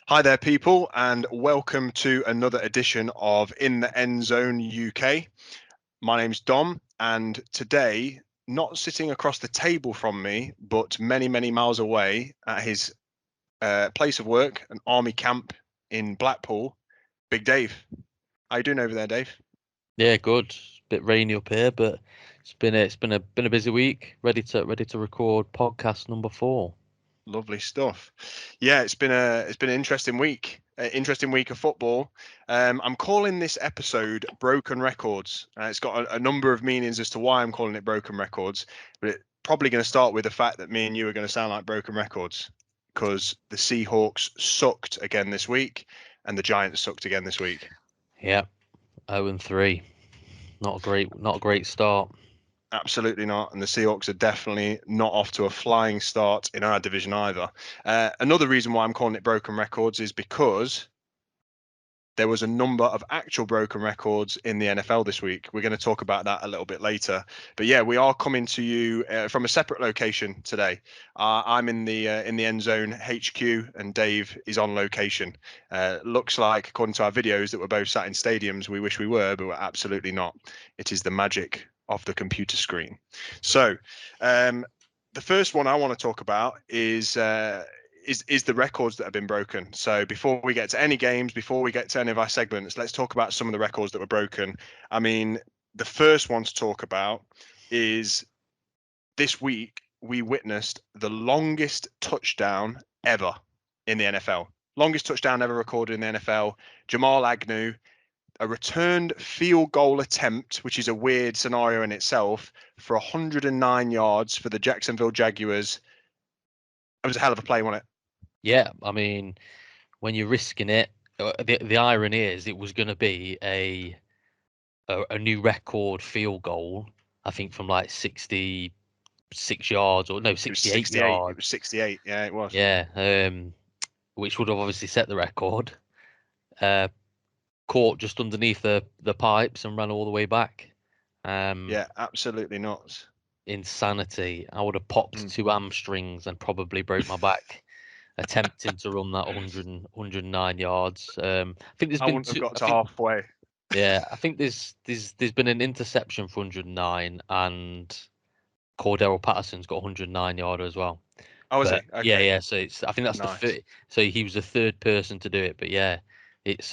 Hi there, people, and welcome to another edition of In the End Zone UK. My name's Dom, and today, not sitting across the table from me, but many, many miles away at his place of work, an army camp in Blackpool, Big Dave. How you doing over there, Dave? Yeah, good. Bit rainy up here, but it's been a busy week. Ready to record podcast number 4. Lovely stuff. Yeah, it's been an interesting week. Interesting week of football. I'm calling this episode "Broken Records." It's got a number of meanings as to why I'm calling it "Broken Records," but it's probably going to start with the fact that me and you are going to sound like broken records because the Seahawks sucked again this week, and the Giants sucked again this week. Yeah, 0-3. Not a great start. Absolutely not. And the Seahawks are definitely not off to a flying start in our division either. Another reason why I'm calling it broken records is because there was a number of actual broken records in the NFL this week. We're going to talk about that a little bit later. But yeah, we are coming to you from a separate location today. I'm in the End Zone HQ, and Dave is on location. Looks like, according to our videos, that we're both sat in stadiums. We wish we were, but we're absolutely not. It is the magic of the computer screen. So, the first one I want to talk about is the records that have been broken. So before we get to any games, before we get to any of our segments, let's talk about some of the records that were broken. I mean, the first one to talk about is this week we witnessed the longest touchdown ever in the NFL. Longest touchdown ever recorded in the NFL. Jamal Agnew, a returned field goal attempt, which is a weird scenario in itself, for 109 yards for the Jacksonville Jaguars. It was a hell of a play, wasn't it? Yeah, I mean, when you're risking it, the irony is it was going to be a new record field goal. I think from like 66 yards or no, It was 68 68. It yards. was 68. Yeah, it was. Yeah, which would have obviously set the record. Uh, Caught just underneath the pipes and ran all the way back. Um, Yeah, absolutely nuts. Insanity. I would have popped Mm. 2 hamstrings and probably broke my back attempting to run that 109 yards. I think there's I been wouldn't have two. got I to think halfway. yeah. I think there's been an interception for 109 and Cordero Patterson's got 109 yarder as well. Oh, was he? But yeah, Okay, yeah. So I think that's the nice. third. So he was the third person to do it. But yeah, it's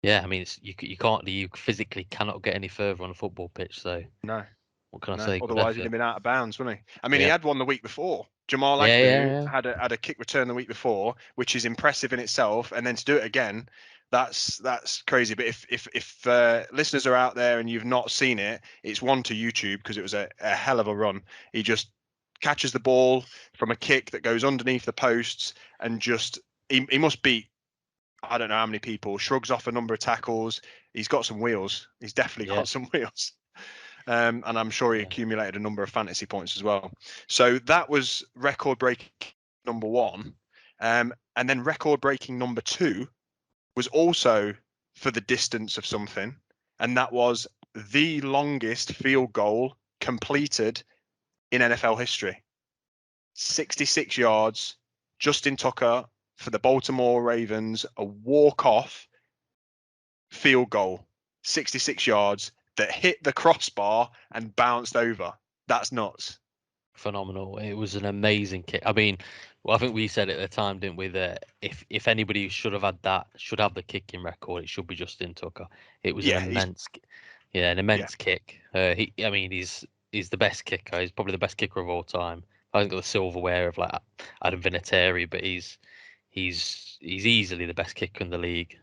yeah. I mean, you physically cannot get any further on a football pitch. So No, what can I no. say? Good Otherwise, he'd effort. have been out of bounds, wouldn't he? I mean, he Yeah. had one the week before. Jamal Yeah, yeah, Agnew yeah. had a kick return the week before, which is impressive in itself, and then to do it again, that's crazy. But if listeners are out there and you've not seen it, it's one to YouTube because it was a hell of a run. He just catches the ball from a kick that goes underneath the posts and just he must beat I don't know how many people, shrugs off a number of tackles. He's got some wheels. He's definitely Yeah. got some wheels. And I'm sure he Yeah. accumulated a number of fantasy points as well. So that was record breaking number one. And then record breaking number two was also for the distance of something. And that was the longest field goal completed in NFL history. 66 yards. Justin Tucker for the Baltimore Ravens, a walk-off field goal, 66 yards that hit the crossbar and bounced over. That's nuts. Phenomenal. It was an amazing kick. I mean, well, I think we said at the time, didn't we, that if anybody should have had that, should have the kicking record, it should be Justin Tucker. It was an Yeah, he's yeah, an yeah, immense kick. I mean, he's the best kicker. He's probably the best kicker of all time. I haven't got the silverware of like Adam Vinatieri, but he's easily the best kicker in the league.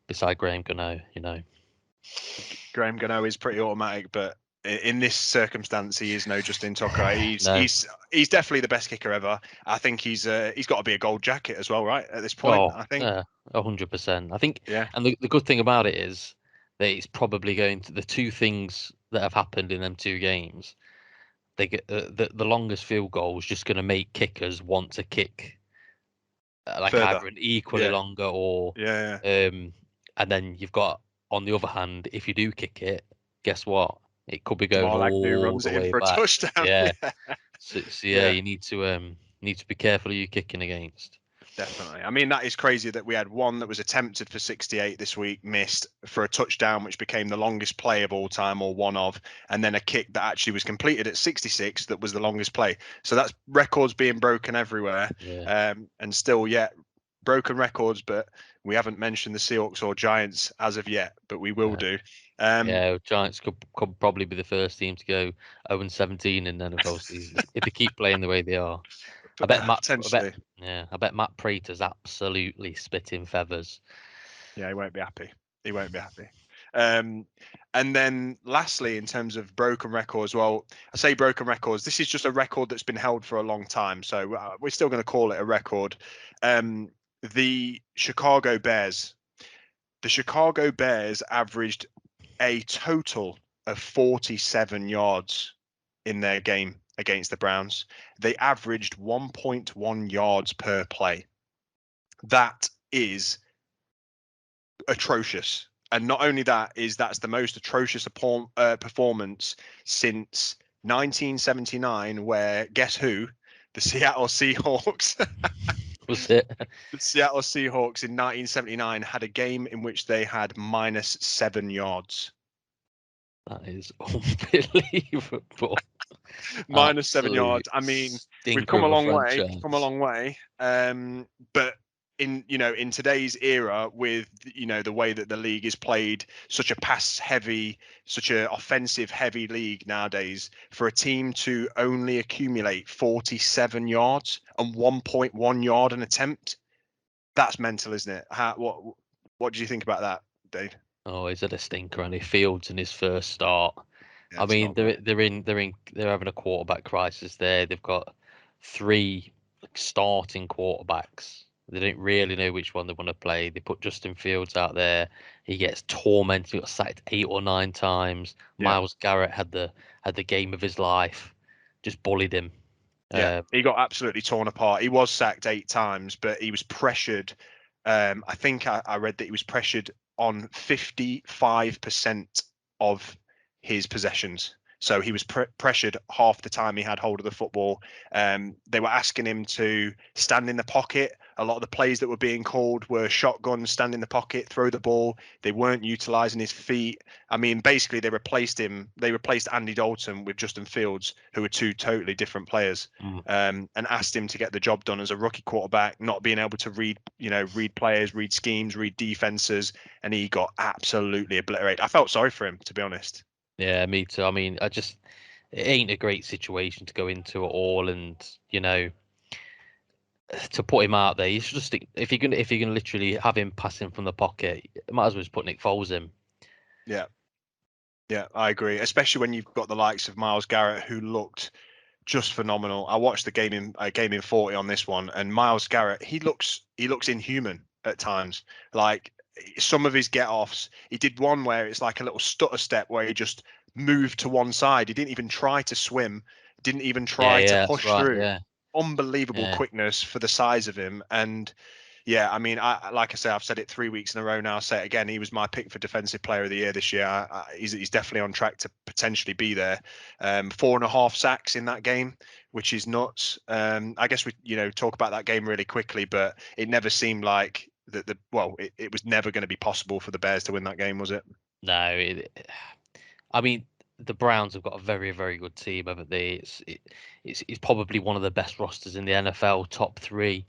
Beside Graham Gano. Graham Gano is pretty automatic, but in this circumstance, he is no Justin Tucker. He's No. he's he's definitely the best kicker ever. I think he's got to be a gold jacket as well, right? At this point, Oh, I think. yeah, 100%. I think, Yeah, and the good thing about it is that it's probably going to the two things that have happened in them two games. They get the longest field goal is just going to make kickers want to kick like further. either an equally Yeah, longer or, yeah, yeah. um, and then you've got on the other hand, if you do kick it, guess what? It could be going Jamal Agnew all runs the it in way for a back. touchdown. Yeah. Yeah, So yeah, yeah. you need to be careful who you're kicking against. Definitely. I mean, that is crazy that we had one that was attempted for 68 this week, missed for a touchdown, which became the longest play of all time, or one of, and then a kick that actually was completed at 66 that was the longest play. So that's records being broken everywhere. Yeah. And still, yet broken records, but we haven't mentioned the Seahawks or Giants as of yet, but we will do. Yeah, Giants could probably be the first team to go 0-17 in the NFL season if they keep playing the way they are. Potentially. I bet Matt Prater's absolutely spitting feathers. Yeah, he won't be happy. He won't be happy. And then lastly, in terms of broken records, well, I say broken records. This is just a record that's been held for a long time, so we're still going to call it a record. The Chicago Bears. The Chicago Bears averaged a total of 47 yards in their game against the Browns. They averaged 1.1 yards per play. That is atrocious. And not only that, that's the most atrocious performance since 1979, where guess who? The Seattle Seahawks. Was it? The Seattle Seahawks in 1979 had a game in which they had -7 yards. That is unbelievable. -7 Absolute yards. I mean, we've stinker come a of a long way. We've come a franchise. long way. But in today's era, with the way that the league is played, such a pass heavy, such a offensive heavy league nowadays, for a team to only accumulate 47 yards and 1.1 yard an attempt, that's mental, isn't it? What do you think about that, Dave? Oh, he's had a stinker and he Fields in his first start. Yeah, I it's mean, not good. they're having a quarterback crisis there. They've got three starting quarterbacks. They don't really know which one they want to play. They put Justin Fields out there. He gets tormented. He got sacked 8 or 9 times. Yeah. Miles Garrett had the game of his life. Just bullied him. Yeah, Uh, he got absolutely torn apart. He was sacked 8 times, but he was pressured. I think I read that he was pressured on 55% of his possessions. So he was pressured half the time he had hold of the football. They were asking him to stand in the pocket. A lot of the plays that were being called were shotgun, stand in the pocket, throw the ball. They weren't utilizing his feet. I mean, basically, they replaced him. They replaced Andy Dalton with Justin Fields, who were two totally different players, mm. and asked him to get the job done as a rookie quarterback, not being able to read players, read schemes, read defenses, and he got absolutely obliterated. I felt sorry for him, to be honest. Yeah, me too. I mean, it ain't a great situation to go into at all, and to put him out there, you should just if you're gonna literally have him passing from the pocket, you might as well just put Nick Foles in. Yeah, yeah, I agree. Especially when you've got the likes of Miles Garrett, who looked just phenomenal. I watched the game in 40 on this one, and Miles Garrett, he looks inhuman at times. Like some of his get-offs, he did one where it's like a little stutter step where he just moved to one side. He didn't even try to swim, didn't even Yeah, try to yeah, that's push right. through. Yeah, Unbelievable yeah. quickness for the size of him. And yeah, I mean, like I say, I've said it 3 weeks in a row now. I'll say it again. He was my pick for Defensive Player of the Year this year. He's definitely on track to potentially be there. 4.5 sacks in that game, which is nuts. I guess we talk about that game really quickly, but it never seemed like it was never going to be possible for the Bears to win that game, was it? No, I mean the Browns have got a very, very good team, haven't they? It's probably one of the best rosters in the NFL, top three.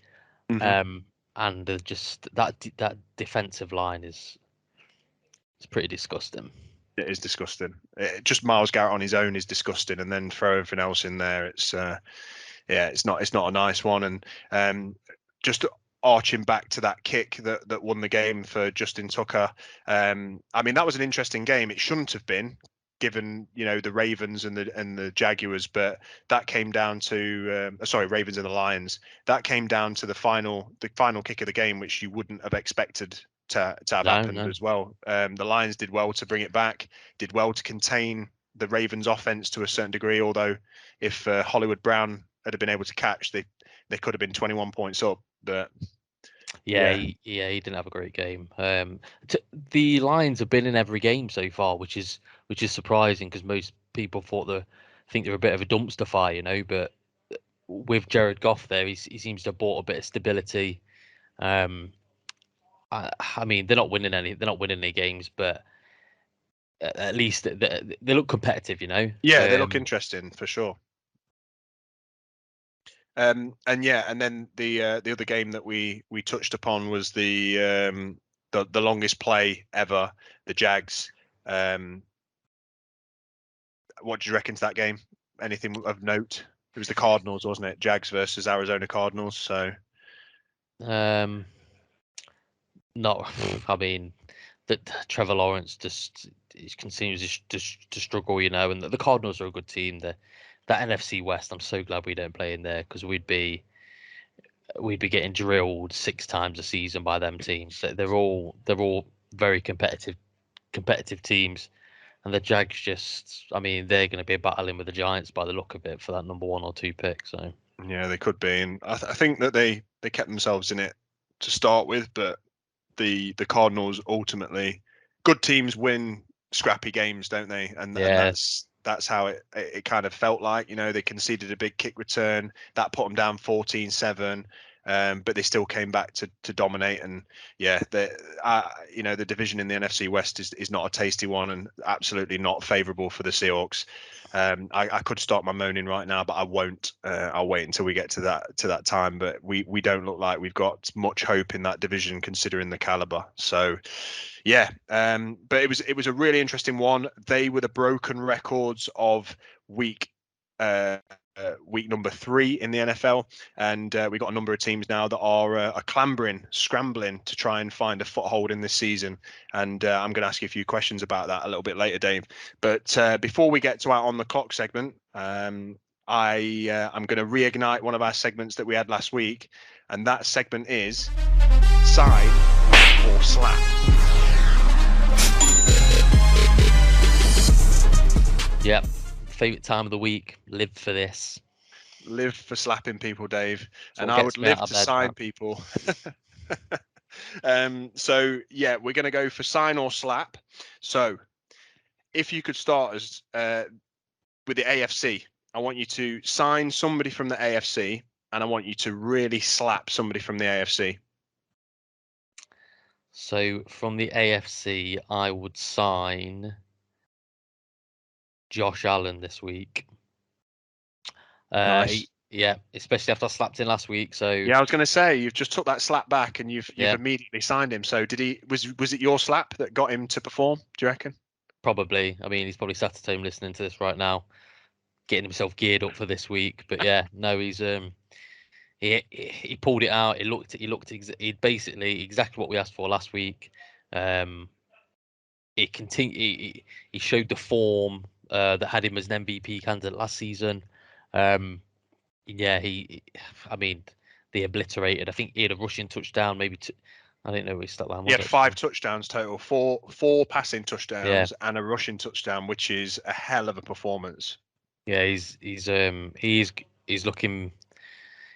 Hmm. Um, and just that defensive line is pretty disgusting. It is disgusting. Just Miles Garrett on his own is disgusting, and then throw everything else in there. Yeah, it's not a nice one. And just arching back to that kick that won the game for Justin Tucker. I mean, that was an interesting game. It shouldn't have been, given the Ravens and the Jaguars, but that came down to sorry, Ravens and the Lions. That came down to the final kick of the game, which you wouldn't have expected to have No, happened no. as well. The Lions did well to bring it back, did well to contain the Ravens offense to a certain degree, although if Hollywood Brown had been able to catch, they could have been 21 points up. But Yeah, yeah, he didn't have a great game. The Lions have been in every game so far, which is surprising because most people think they're a bit of a dumpster fire, But with Jared Goff there, he seems to have brought a bit of stability. I mean, they're not winning any games, but at least they look competitive, you know. Yeah, they look interesting for sure. And then the other game that we touched upon was the longest play ever, the Jags. What do you reckon to that game? Anything of note? It was the Cardinals, wasn't it? Jags versus Arizona Cardinals. So, not. I mean, that Trevor Lawrence just continues to struggle, you know. And the Cardinals are a good team. That NFC West, I'm so glad we don't play in there because we'd be getting drilled 6 times a season by them teams. They're all very competitive teams. And the Jags just, I mean, they're going to be battling with the Giants by the look of it for that number 1 or 2 pick. So yeah, they could be, and I think that they kept themselves in it to start with, but the Cardinals ultimately, good teams win scrappy games, don't they? And that's how it kind of felt like. You know, they conceded a big kick return that put them down 14-7. But they still came back to dominate, and yeah, the division in the NFC West is not a tasty one, and absolutely not favourable for the Seahawks. I could start my moaning right now, but I won't. I'll wait until we get to that time. But we don't look like we've got much hope in that division, considering the caliber. So, yeah. But it was a really interesting one. They were the broken records of week number 3 in the NFL, and we got a number of teams now that are scrambling to try and find a foothold in this season. And I'm going to ask you a few questions about that a little bit later, Dave. But before we get to our on the clock segment, I'm going to reignite one of our segments that we had last week, and that segment is sign or slap. Yep. Favorite time of the week. Live for this. Live for slapping people, Dave. And I would live to sign people. So yeah, we're going to go for sign or slap. So if you could start as with the AFC, I want you to sign somebody from the AFC, and I want you to really slap somebody from the AFC. So from the AFC, I would sign Josh Allen this week. Nice. Yeah, especially after I slapped him last week. So yeah, I was going to say you've just took that slap back and you've immediately signed him. So was it your slap that got him to perform? Do you reckon? Probably. I mean, he's probably sat at home listening to this right now, getting himself geared up for this week. But yeah, no, he's he pulled it out. He basically exactly what we asked for last week. He showed the form that had him as an MVP candidate last season. Yeah, I mean, they obliterated. I think he had a rushing touchdown, maybe two. I don't know what his stat line was. He had 5 touchdowns total, four passing touchdowns and a rushing touchdown, which is a hell of a performance. Yeah, he's looking.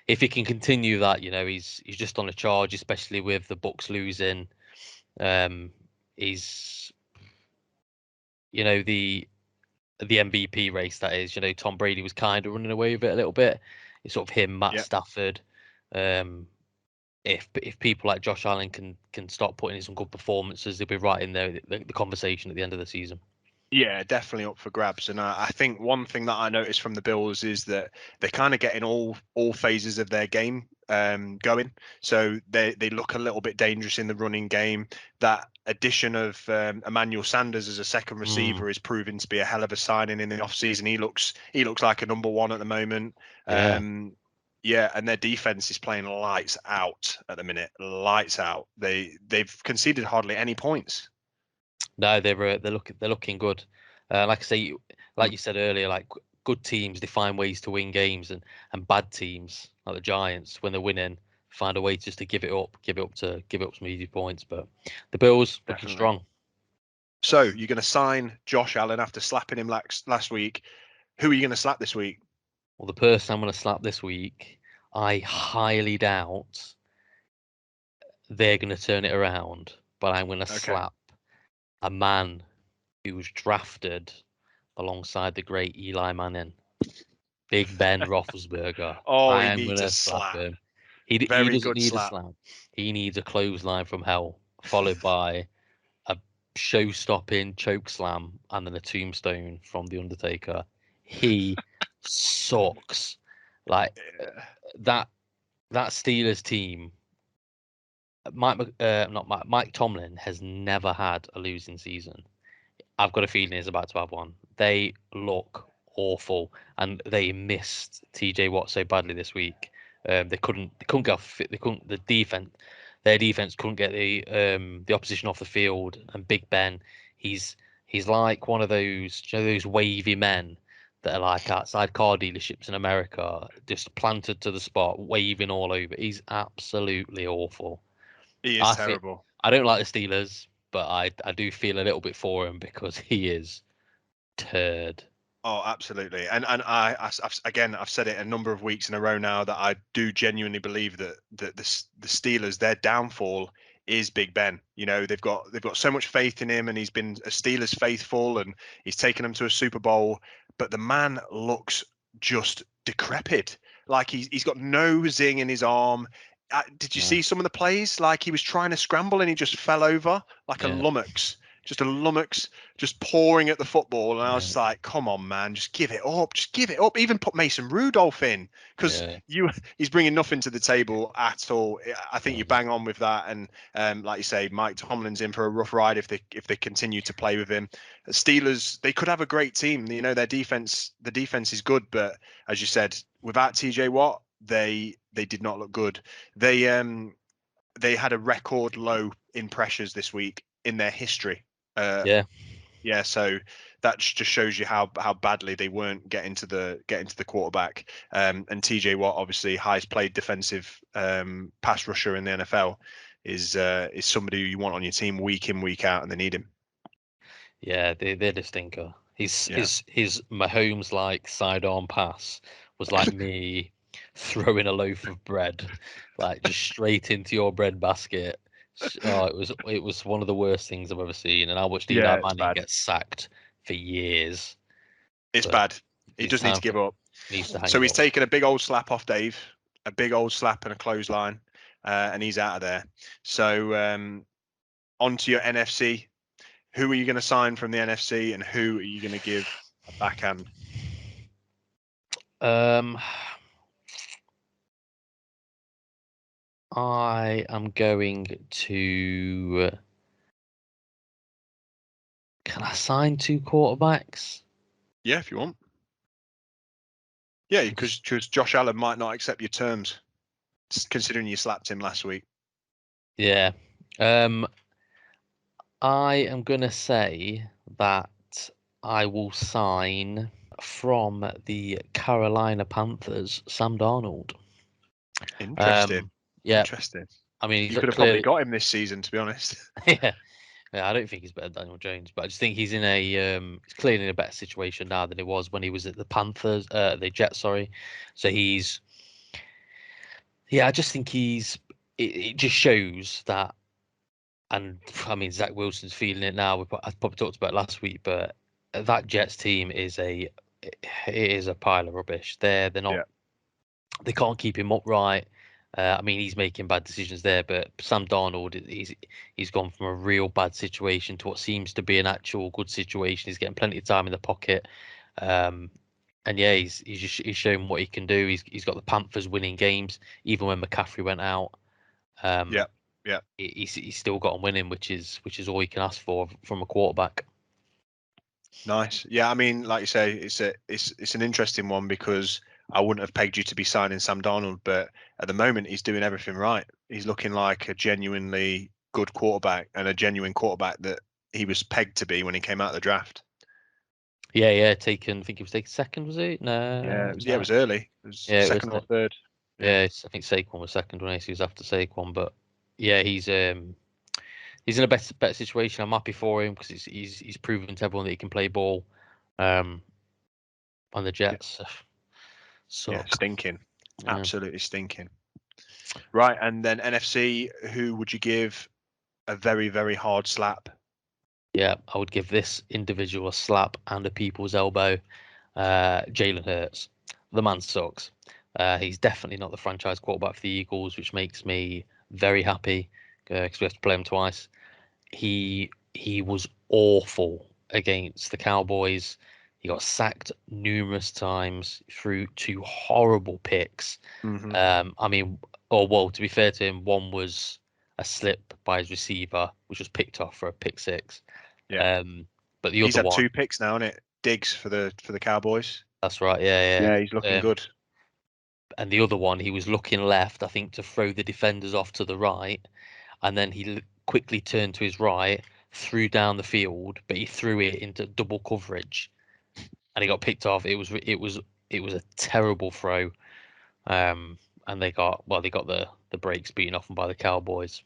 If he can continue that, you know, he's just on a charge, especially with the Bucs losing. He's, you know, the MVP race, that is, you know, Tom Brady was kind of running away with it a little bit. It's sort of him, Matt Stafford. If people like Josh Allen can start putting in some good performances, they'll be right in there the conversation at the end of the season. Yeah, definitely up for grabs. And I think one thing that I noticed from the Bills is that they're kind of getting all phases of their game going. So they look a little bit dangerous in the running game. That addition of Emmanuel Sanders as a second receiver is proving to be a hell of a signing in the offseason. He looks like a number 1 at the moment. Yeah, and their defense is playing lights out at the minute. Lights out. They've conceded hardly any points. No, they're looking good. Like I say, like you said earlier, like good teams, they find ways to win games, and bad teams like the Giants, when they're winning, find a way just to give it up some easy points. But the Bills looking strong. So you're going to sign Josh Allen after slapping him last week. Who are you going to slap this week? Well, the person I'm going to slap this week, I highly doubt they're going to turn it around, but I'm going to slap a man who was drafted alongside the great Eli Manning, Big Ben Roethlisberger. Oh, I you am need going to to slap him. He Very doesn't good need a slap. slam. He needs a clothesline from hell, followed by a show-stopping choke slam and then a tombstone from the Undertaker. He sucks. Like Yeah. that Steelers team. Mike Tomlin has never had a losing season. I've got a feeling he's about to have one. They look awful, and they missed TJ Watt so badly this week. They couldn't get off. They couldn't. Their defense couldn't get the opposition off the field. And Big Ben, he's like one of those, those wavy men that are like outside car dealerships in America, just planted to the spot, waving all over. He's absolutely awful. He is I think terrible. I don't like the Steelers, but I do feel a little bit for him because he is turd. Oh, absolutely. And I've said it a number of weeks in a row now that I do genuinely believe that the Steelers, their downfall is Big Ben. You know, they've got so much faith in him, and he's been a Steelers faithful, and he's taken them to a Super Bowl. But the man looks just decrepit. Like he's got no zing in his arm. Did you Yeah, see some of the plays? Like he was trying to scramble and he just fell over like a yeah, lummox. Just a lummox, just pouring at the football, and I yeah, was like, "Come on, man, just give it up, just give it up." Even put Mason Rudolph in because yeah. he's bringing nothing to the table at all. I think you Mhm. bang on with that, and like you say, Mike Tomlin's in for a rough ride if they continue to play with him. Steelers, they could have a great team. You know, the defense is good, but as you said, without TJ Watt, they did not look good. They had a record low in pressures this week in their history. Yeah, Yeah, so that just shows you how badly they weren't getting to the quarterback. And TJ Watt, obviously highest played defensive pass rusher in the NFL, is somebody who you want on your team week in, week out, and they need him. yeah. They're the stinker. Yeah. His Mahomes like sidearm pass was like me throwing a loaf of bread, like just straight into your bread basket. Oh, it was one of the worst things I've ever seen, and I watched Yeah, Eli it's Manning bad. get sacked for years. It's But bad. He it's does need time to for give up. needs to hang So it he's up. taken a big old slap off Dave, a big old slap and a clothesline, and he's out of there. So on to your NFC. Who are you going to sign from the NFC, and who are you going to give a backhand? Um, I am going to. Can I sign two quarterbacks? Yeah, if you want. Yeah, I'm because just Josh Allen might not accept your terms, considering you slapped him last week. yeah. I am gonna say that I will sign from the Carolina Panthers, Sam Darnold. Interesting. Um, yeah, Interesting. I mean You he's could have probably clearly got him this season, to be honest. yeah. Yeah, I don't think he's better than Daniel Jones, but I just think he's in he's clearly in a better situation now than he was when he was at the Panthers, the Jets, sorry. So I just think it just shows that, and I mean Zach Wilson's feeling it now. I probably talked about it last week, but that Jets team it is a pile of rubbish. They're not Yeah. they can't keep him upright. I mean, he's making bad decisions there, but Sam Darnold, he's gone from a real bad situation to what seems to be an actual good situation. He's getting plenty of time in the pocket, um, and yeah, he's shown what he can do. He's got the Panthers winning games, even when McCaffrey went out. Yeah. Um, Yeah. he's still got him winning, which is all you can ask for from a quarterback. Nice. Yeah, I mean, like you say, it's an interesting one because I wouldn't have pegged you to be signing Sam Darnold, but at the moment he's doing everything right. He's looking like a genuinely good quarterback and a genuine quarterback that he was pegged to be when he came out of the draft. Yeah. Taken. I think he was taken second. Was it? Yeah, No, it no. was early. It was Yeah, it was. second or third. Yeah. Yeah, I think Saquon was second when he was after Saquon, but yeah, he's in a better situation. I'm happy for him because he's proven to everyone that he can play ball. Um, on the Yeah. Jets Yeah, suck. stinking. Yeah. Absolutely stinking. Right, and then NFC, who would you give a very, very hard slap? Yeah, I would give this individual a slap and a people's elbow. Jalen Hurts, the man sucks. He's definitely not the franchise quarterback for the Eagles, which makes me very happy because we have to play him twice. He was awful against the Cowboys. He got sacked numerous times through two horrible picks. Hmm. I mean, or well, to be fair to him, one was a slip by his receiver, which was picked off for a pick six. Yeah. But the He's other had one, 2 picks now, isn't it? Diggs for the Cowboys. that's right, yeah, Yeah, he's looking yeah. good. And the other one, he was looking left, I think, to throw the defenders off to the right, and then he quickly turned to his right, threw down the field, but he threw it into double coverage, and he got picked off. It was a terrible throw, and they got the breaks beaten off them by the Cowboys,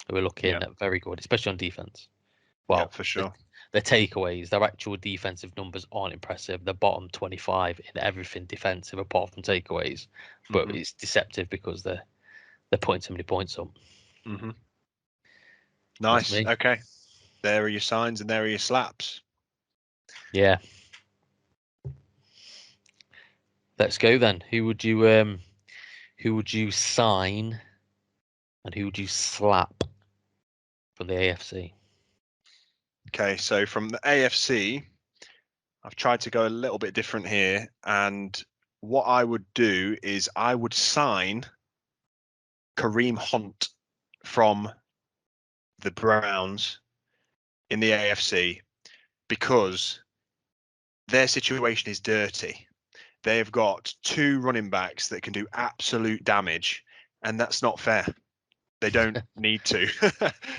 who were Yeah, looking very good, especially on defense. yeah, Well, for sure. the takeaways, their actual defensive numbers aren't impressive. They're bottom 25 in everything defensive apart from takeaways, but Hmm. it's deceptive because they're putting so many points up. Hmm. That's Nice. me. Okay. There are your signs and there are your slaps. Yeah. Let's go then. Who would you sign and who would you slap from the AFC? Okay, so from the AFC, I've tried to go a little bit different here, and what I would do is I would sign Kareem Hunt from the Browns in the AFC because their situation is dirty. They've got 2 running backs that can do absolute damage, and that's not fair. They don't need to.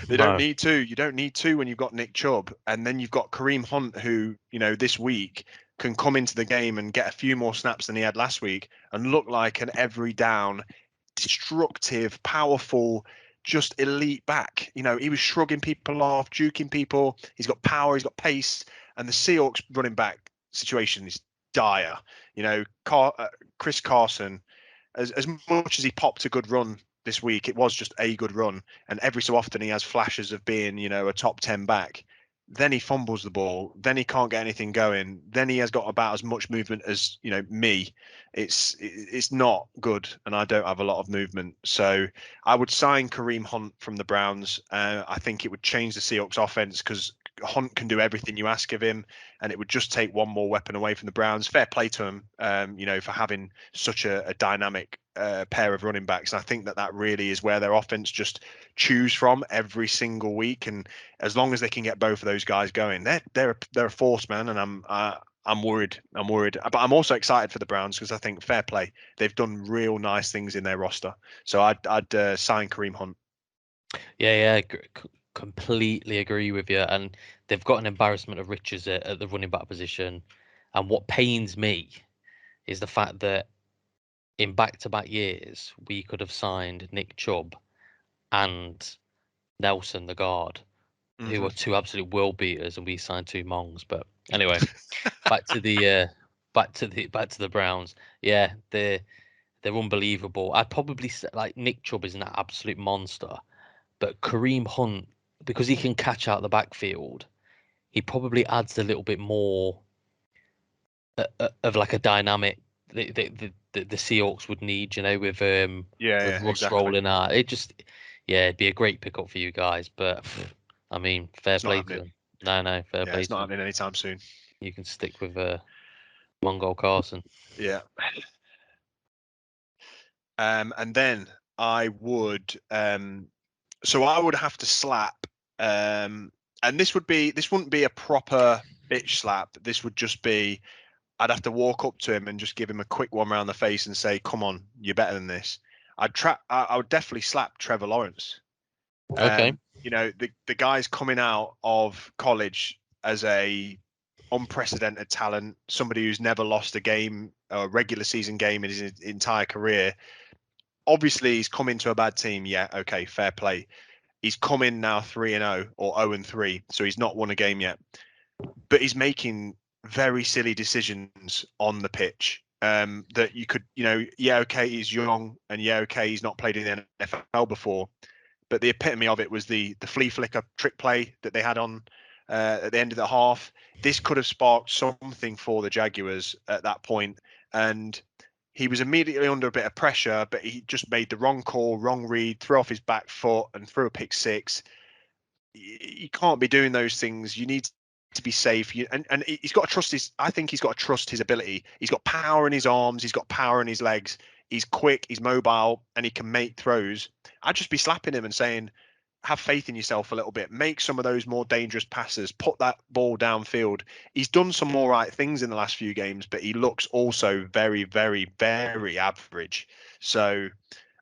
They don't No. need to. You don't need to when you've got Nick Chubb, and then you've got Kareem Hunt, who this week can come into the game and get a few more snaps than he had last week and look like an every down, destructive, powerful, just elite back. He was shrugging people off, juking people. He's got power. He's got pace, and the Seahawks running back situation is dire. Chris Carson, as much as he popped a good run this week, it was just a good run, and every so often he has flashes of being a top 10 back. Then he fumbles the ball, then he can't get anything going, then he has got about as much movement as me. It's not good, and I don't have a lot of movement, so I would sign Kareem Hunt from the Browns. I think it would change the Seahawks offense because Hunt can do everything you ask of him, and it would just take one more weapon away from the Browns. Fair play to him, for having such a dynamic pair of running backs. And I think that really is where their offense just choose from every single week. And as long as they can get both of those guys going, they're a force, man. And I'm worried. But I'm also excited for the Browns because I think fair play. They've done real nice things in their roster. So I'd sign Kareem Hunt. Yeah, completely agree with you. And they've got an embarrassment of riches at the running back position. And what pains me is the fact that in back-to-back years, we could have signed Nick Chubb and Nelson, the guard, who Hmm. are two absolute world beaters, and we signed two Mongs. But anyway, back to the back to the Browns. Yeah, they're unbelievable. I'd probably say like Nick Chubb is an absolute monster, but Kareem Hunt, because he can catch out the backfield, he probably adds a little bit more of like a dynamic the Seahawks would need, with Yeah, Russ exactly. rolling out. Yeah, it'd be a great pickup for you guys. But I mean, fair It's not play to happening. them. No, fair Yeah, play it's to not them. happening anytime soon. You can stick with Mongol Carson. Yeah. And then I would so I would have to slap and this wouldn't be a proper bitch slap. This would just be I'd have to walk up to him and just give him a quick one around the face and say, "Come on, you're better than this." I would definitely slap Trevor Lawrence. Okay. The guy's coming out of college as a unprecedented talent, somebody who's never lost a game, a regular season game in his entire career. Obviously, he's come into a bad team. Yeah, okay, fair play. He's come in now 3-0 or 0-3, so he's not won a game yet. But he's making very silly decisions on the pitch. That you could, yeah, okay, he's young, and yeah, okay, he's not played in the NFL before. But the epitome of it was the flea flicker trick play that they had on at the end of the half. This could have sparked something for the Jaguars at that point, and he was immediately under a bit of pressure, but he just made the wrong call, wrong read, threw off his back foot and threw a pick six. You can't be doing those things. You need to be safe. And he's got to trust I think he's got to trust his ability. He's got power in his arms. He's got power in his legs. He's quick. He's mobile, and he can make throws. I'd just be slapping him and saying, have faith in yourself a little bit. Make some of those more dangerous passes. Put that ball downfield. He's done some all right things in the last few games, but he looks also very, very, very average. So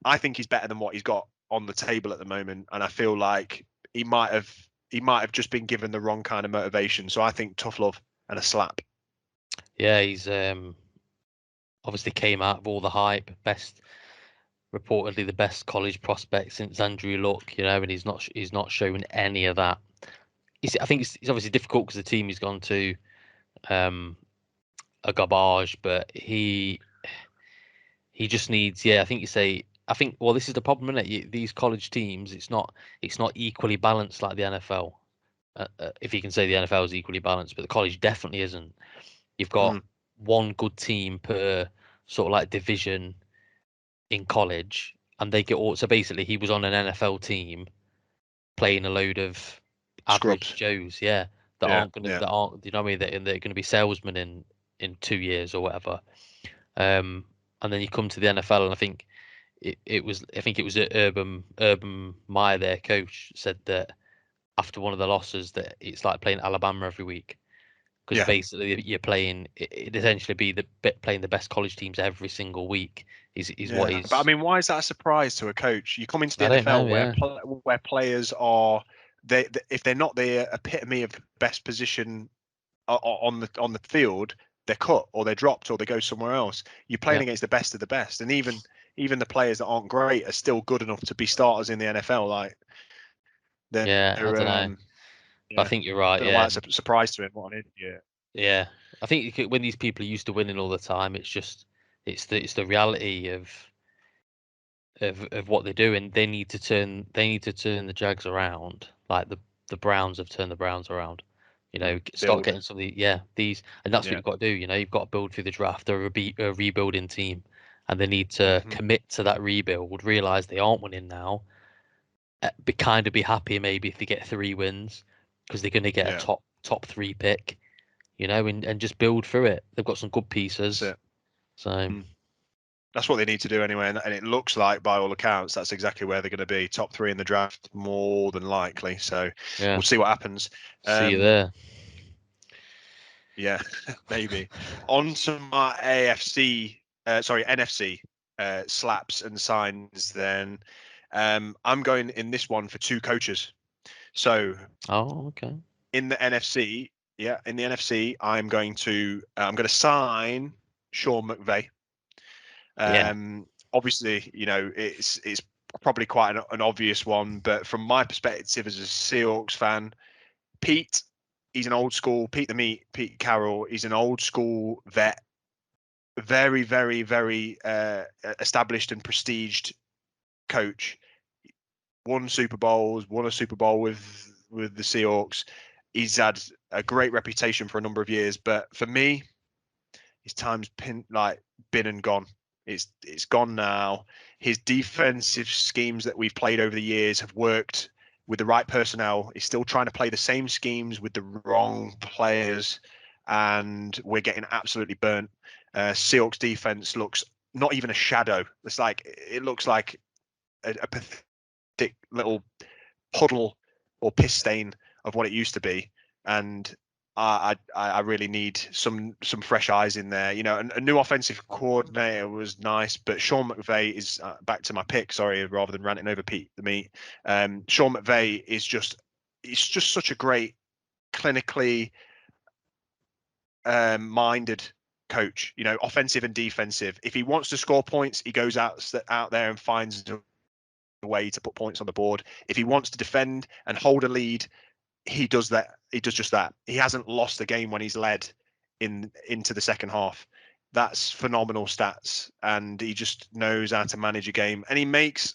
I think he's better than what he's got on the table at the moment, and I feel like he might have just been given the wrong kind of motivation. So I think tough love and a slap. Yeah, he's obviously came out of all the hype, reportedly the best college prospect since Andrew Luck, and he's not shown any of that. I think it's obviously difficult because the team he's gone to a garbage, but he just needs. Yeah, I think you say. I think well, this is the problem, isn't it? These college teams, it's not equally balanced like the NFL. If you can say the NFL is equally balanced, but the college definitely isn't. You've got one good team per sort of like division in college, and they get all. So basically, he was on an NFL team playing a load of average Scrubs. Joes, that aren't gonna that aren't you know what I mean? They're going to be salesmen in 2 years or whatever. And then you come to the NFL, and I think it was Urban Meyer, their coach, said that after one of the losses that it's like playing Alabama every week because basically you're playing it essentially be playing the best college teams every single week is what he's. But I mean, why is that a surprise to a coach? You come into the I don't NFL know, where players are if they're not the epitome of best position on the field, they're cut or they're dropped or they go somewhere else. You're playing against the best of the best, and even the players that aren't great are still good enough to be starters in the NFL. Like they're, I don't know. But I think you're right. Don't know why Yeah, it's a surprise to him. What an idiot. yeah. I think when these people are used to winning all the time, it's the reality of what they do, and they need to turn the Jags around, like the Browns have turned the Browns around. Start getting some of these, and that's what you've got to do. You've got to build through the draft. They're a rebuilding team, and they need to commit to that rebuild. Realize they aren't winning now. Be happy maybe if they get 3 wins because they're going to get a top 3 pick. And just build through it. They've got some good pieces. So. That's what they need to do anyway, and it looks like, by all accounts, that's exactly where they're going to be. Top 3 in the draft, more than likely. So we'll see what happens. See you there. Yeah, maybe. On to my NFC slaps and signs. Then I'm going in this one for 2 coaches. So. Oh, okay. In the NFC, I'm going to sign Sean McVay. Obviously, it's probably quite an obvious one, but from my perspective as a Seahawks fan, Pete, he's an old school Pete Carroll. He's an old school vet, very, very, very established and prestiged coach. Won Super Bowls, won a Super Bowl with the Seahawks. He's had a great reputation for a number of years, but for me, his time's been and gone. It's gone now. His defensive schemes that we've played over the years have worked with the right personnel. He's still trying to play the same schemes with the wrong players, and we're getting absolutely burnt. Seahawks defense looks not even a shadow. It looks like a pathetic little puddle or piss stain of what it used to be, and I really need some fresh eyes in there. A new offensive coordinator was nice, but Sean McVay is back to my pick. Sorry, rather than ranting over Pete the Meat. Sean McVay is just such a great clinically minded coach. Offensive and defensive. If he wants to score points, he goes out there and finds a way to put points on the board. If he wants to defend and hold a lead, he does that. He does just that. He hasn't lost a game when he's led into the second half. That's phenomenal stats, and he just knows how to manage a game. And he makes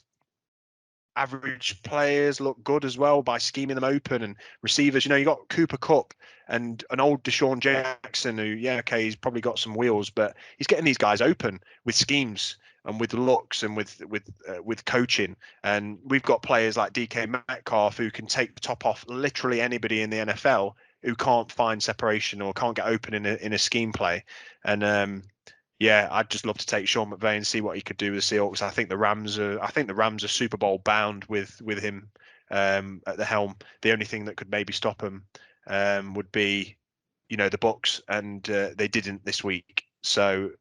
average players look good as well by scheming them open, and receivers. You got Cooper Kupp and an old Deshaun Jackson who, he's probably got some wheels, but he's getting these guys open with schemes and with looks and with coaching. And we've got players like DK Metcalf who can take the top off literally anybody in the NFL who can't find separation or can't get open in a scheme play. And I'd just love to take Sean McVay and see what he could do with the Seahawks. I think the Rams are Super Bowl bound with him at the helm. The only thing that could maybe stop him would be, the Bucs, and they didn't this week. So,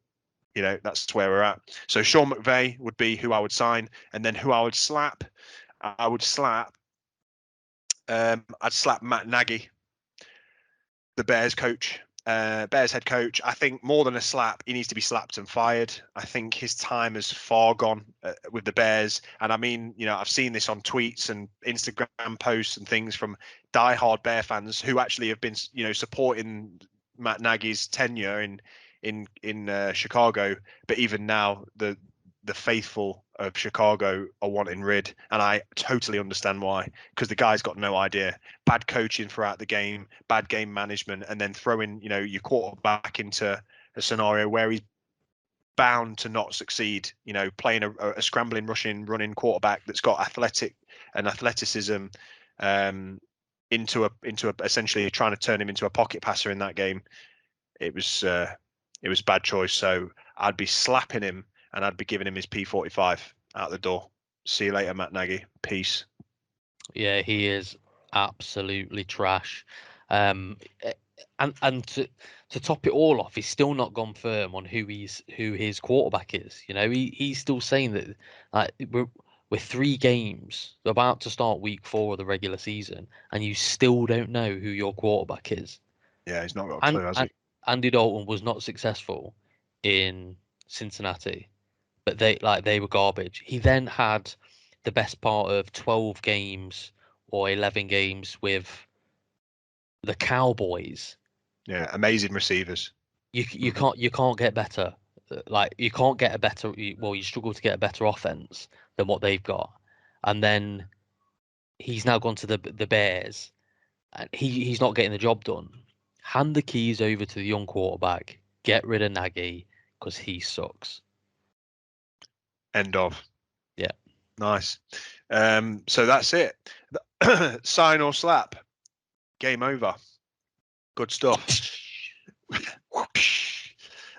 that's where we're at. So Sean McVay would be who I would sign, and then who I would slap. I'd slap Matt Nagy, the Bears coach. Bears head coach. I think more than a slap, he needs to be slapped and fired. I think his time has far gone with the Bears. And I mean, I've seen this on tweets and Instagram posts and things from diehard Bear fans who actually have been, supporting Matt Nagy's tenure in Chicago. But even now, the faithful of Chicago are wanting rid, and I totally understand why, because the guy's got no idea. Bad coaching throughout the game, bad game management, and then throwing your quarterback into a scenario where he's bound to not succeed. Playing a scrambling, running quarterback that's got athleticism into essentially trying to turn him into a pocket passer in that game. It was a bad choice. So I'd be slapping him. And I'd be giving him his P45 out the door. See you later, Matt Nagy. Peace. Yeah, he is absolutely trash. And to top it all off, he's still not gone firm on who his quarterback is. He's still saying that, like, we're 3 games about to start week 4 of the regular season, and you still don't know who your quarterback is. Yeah, he's not got a clue, has he? Andy Dalton was not successful in Cincinnati, but they were garbage. He then had the best part of 12 games or 11 games with the Cowboys. Yeah, amazing receivers. You can't get better. Like, you can't get a better. You struggle to get a better offense than what they've got. And then he's now gone to the Bears, and he's not getting the job done. Hand the keys over to the young quarterback. Get rid of Nagy, because he sucks. End of. Yeah. Nice. So that's it. Sign or slap. Game over. Good stuff.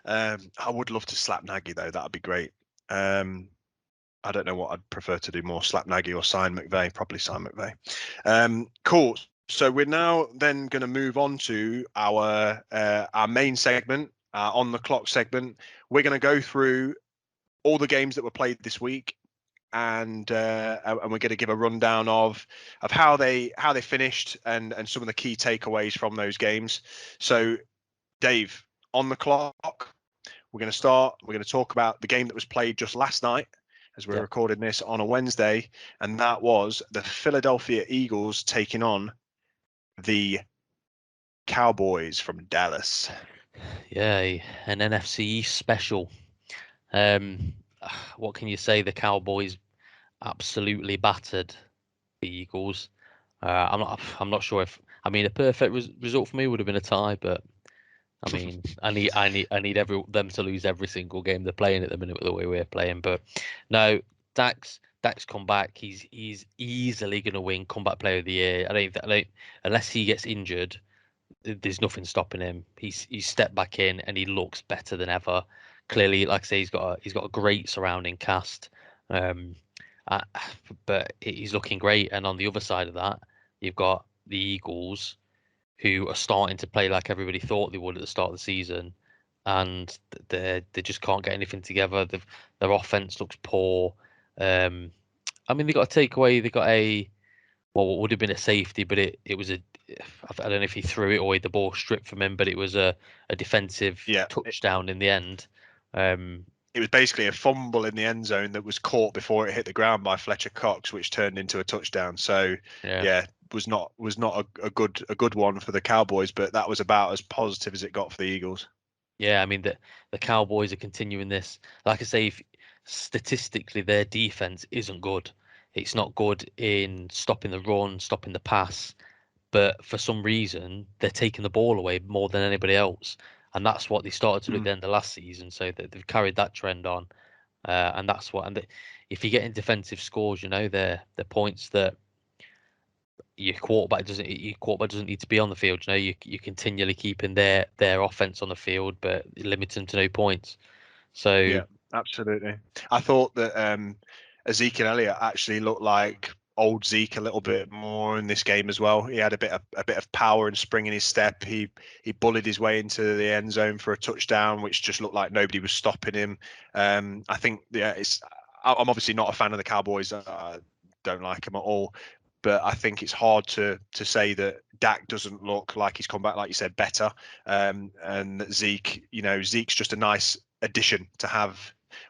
I would love to slap Nagy though. That'd be great. I don't know what I'd prefer to do more: slap Nagy or sign McVay. Probably sign McVay. Cool. So we're now then going to move on to our main segment, on the clock segment. We're going to go through all the games that were played this week, and we're going to give a rundown of how they finished and some of the key takeaways from those games. So, Dave, on the clock, we're going to start. We're going to talk about the game that was played just last night, as we're recording this on a Wednesday, and that was the Philadelphia Eagles taking on the Cowboys from Dallas. Yeah, an NFC special. What can you say? The Cowboys absolutely battered the Eagles. I'm not sure if, I mean, a perfect result for me would have been a tie, but I mean, I need them to lose every single game they're playing at the minute with the way we're playing. But no, Dak's come back. He's easily going to win Comeback Player of the Year. I don't unless he gets injured, there's nothing stopping him. He's stepped back in and he looks better than ever. Clearly, like I say, he's got a great surrounding cast. But he's looking great. And on the other side of that, you've got the Eagles, who are starting to play like everybody thought they would at the start of the season, and they just can't get anything together. Their offense looks poor. I mean, they got a takeaway. They got what would have been a safety, but it was I don't know if he threw it or the ball stripped from him, but it was a defensive touchdown in the end. It was basically a fumble in the end zone that was caught before it hit the ground by Fletcher Cox, which turned into a touchdown. So was not a good one for the Cowboys, but that was about as positive as it got for the Eagles. Yeah, I mean, the Cowboys are continuing this. Like I say, statistically, their defense isn't good. It's not good in stopping the run, stopping the pass. But for some reason, they're taking the ball away more than anybody else. And that's what they started to do at the end of last season. So they've carried that trend on. And that's what, if you're getting defensive scores, they're points that your quarterback doesn't need to be on the field. You're continually keeping their offense on the field, but limiting them to no points. So Yeah, absolutely. I thought that Ezekiel Elliott actually looked like old Zeke a little bit more in this game as well. He had a bit of power and spring in his step. He bullied his way into the end zone for a touchdown, which just looked like nobody was stopping him. I think I'm obviously not a fan of the Cowboys. I don't like them at all. But I think it's hard to say that Dak doesn't look like he's come back, like you said, better. And that Zeke's just a nice addition to have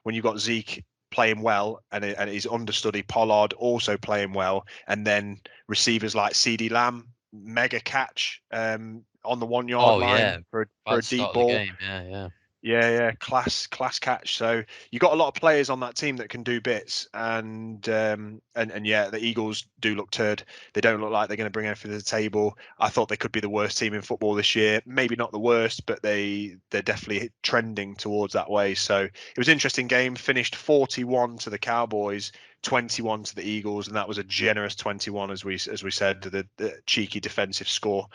when you've got Zeke playing well and his understudy Pollard also playing well, and then receivers like CD Lamb mega catch on the 1 yard oh yeah, line for right a at the deep start of the ball. game, yeah. Yeah, class catch. So you got a lot of players on that team that can do bits, and yeah, the Eagles do look turd. They don't look like they're going to bring anything to the table. I thought they could be the worst team in football this year. Maybe not the worst, but they're definitely trending towards that way. So it was an interesting game. Finished 41 to the Cowboys, 21 to the Eagles, and that was a generous 21, as we said. The cheeky defensive score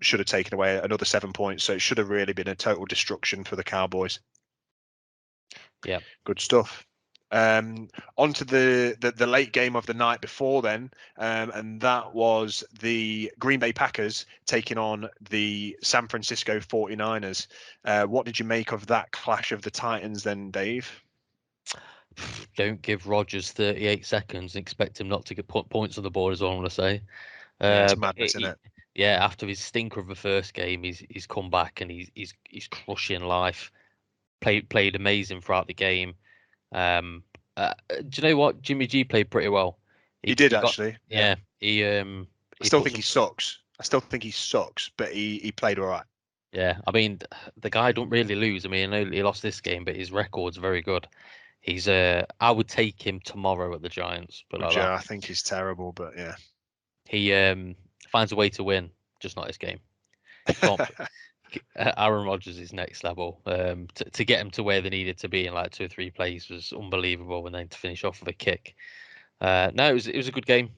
should have taken away another 7 points, so it should have really been a total destruction for the Cowboys. Yeah. Good stuff. On to the late game of the night before then, and that was the Green Bay Packers taking on the San Francisco 49ers. What did you make of that clash of the Titans then, Dave? Don't give Rodgers 38 seconds and expect him not to get points on the board, is all I'm going to say. Yeah, it's But madness, isn't it? yeah, after his stinker of the first game, he's come back and he's crushing life. Played amazing throughout the game. Do you know what? Jimmy G played pretty well. He did He got actually. Yeah. yeah. I He still put think some he sucks. But he played all right. yeah. I mean, the guy don't really lose. I mean, I know he lost this game, but his record's very good. He's I would take him tomorrow at the Giants, but like Which that. I think he's terrible, but yeah. He finds a way to win, just not this game. Can't. Aaron Rodgers is next level. To get him to where they needed to be in like 2 or 3 plays was unbelievable, and then to finish off with a kick. No, it was a good game.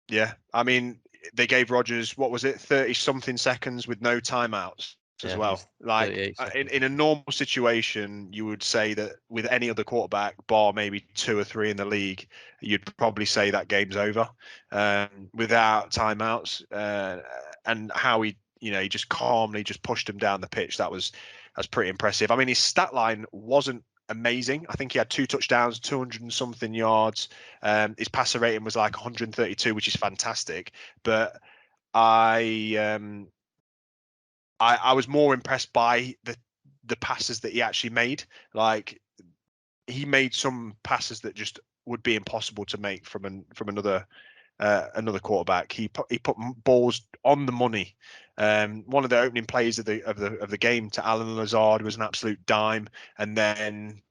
Yeah, I mean, they gave Rodgers, what was it, 30 something seconds with no timeouts as Yeah, I think it well. was Like 38 seconds. in a normal situation, you would say that with any other quarterback, bar maybe 2 or 3 in the league, you'd probably say that game's over without timeouts. And how he just calmly just pushed him down the pitch. That's pretty impressive. I mean, his stat line wasn't amazing. I think he had 2 touchdowns, 200 and something yards. His passer rating was like 132, which is fantastic. But I was more impressed by the passes that he actually made. Like he made some passes that just would be impossible to make from another quarterback. He put balls on the money. One of the opening plays of the game to Alan Lazard was an absolute dime, and then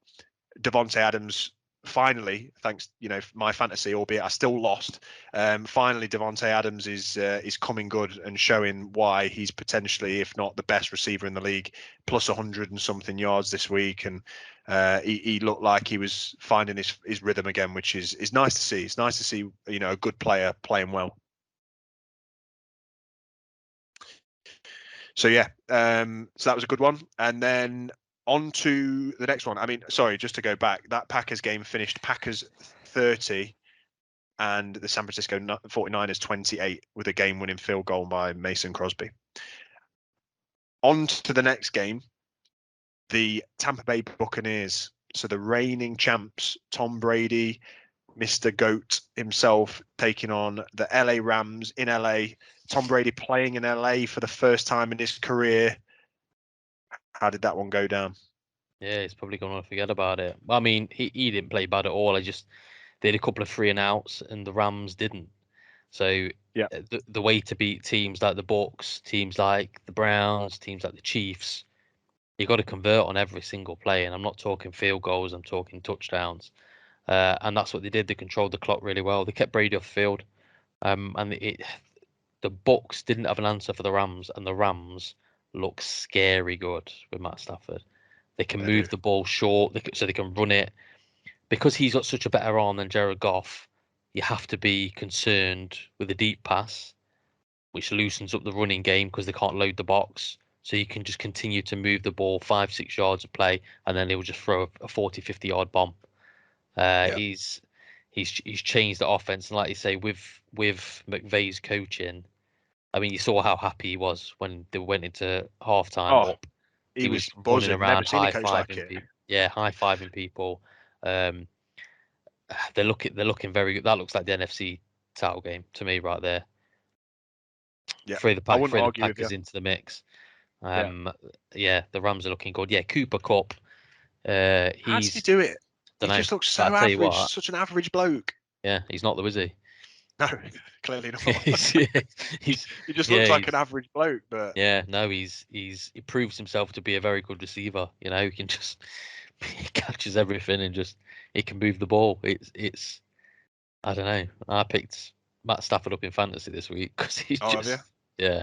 Davonte Adams finally, thanks my fantasy, albeit I still lost. Finally, Davonte Adams is coming good and showing why he's potentially, if not the best receiver in the league, plus 100 and something yards this week, and he looked like he was finding his rhythm again, which is nice to see. It's nice to see a good player playing well. So yeah, so that was a good one, and then on to the next one. I mean, sorry, just to go back, that Packers game finished Packers 30 and the San Francisco 49ers 28 with a game-winning field goal by Mason Crosby. On to the next game, the Tampa Bay Buccaneers. So the reigning champs, Tom Brady, Mr. GOAT himself, taking on the LA Rams in LA. Tom Brady playing in LA for the first time in his career. How did that one go down? Yeah, he's probably going to forget about it. I mean, he didn't play bad at all. They had a couple of 3 and outs, and the Rams didn't. So Yeah, the way to beat teams like the Bucs, teams like the Browns, teams like the Chiefs, you got to convert on every single play. And I'm not talking field goals; I'm talking touchdowns. And that's what they did. They controlled the clock really well. They kept Brady off the field. And the Bucs didn't have an answer for the Rams, and the Rams look scary good with Matt Stafford. They can They do. move the ball short, so they can run it. Because he's got such a better arm than Jared Goff, you have to be concerned with a deep pass, which loosens up the running game because they can't load the box. So you can just continue to move the ball 5-6 yards of play, and then he'll just throw a 40-50 yard bomb. Yeah. He's changed the offense, and like you say, with McVay's coaching, I mean, you saw how happy he was when they went into halftime Oh, up. he He was was running buzzing. Never around, seen a high coach like fiving it. people. Yeah, high fiving people. Um, they're looking very good. That looks like the NFC title game to me right there. Yeah. I wouldn't Throw the argue with you. Packers into the mix. Yeah. Yeah, the Rams are looking good. Yeah, Cooper Cup. How did he He's do it? He don't know, just looks but I so tell you average, what, such an average bloke. yeah, he's not the is he? No, clearly not. Yeah, he's He just yeah, looks like an he's average bloke, but yeah, no, he proves himself to be a very good receiver. You know, he can just he catches everything and just he can move the ball. It's I don't know. I picked Matt Stafford up in fantasy this week because he's oh, have you? just yeah.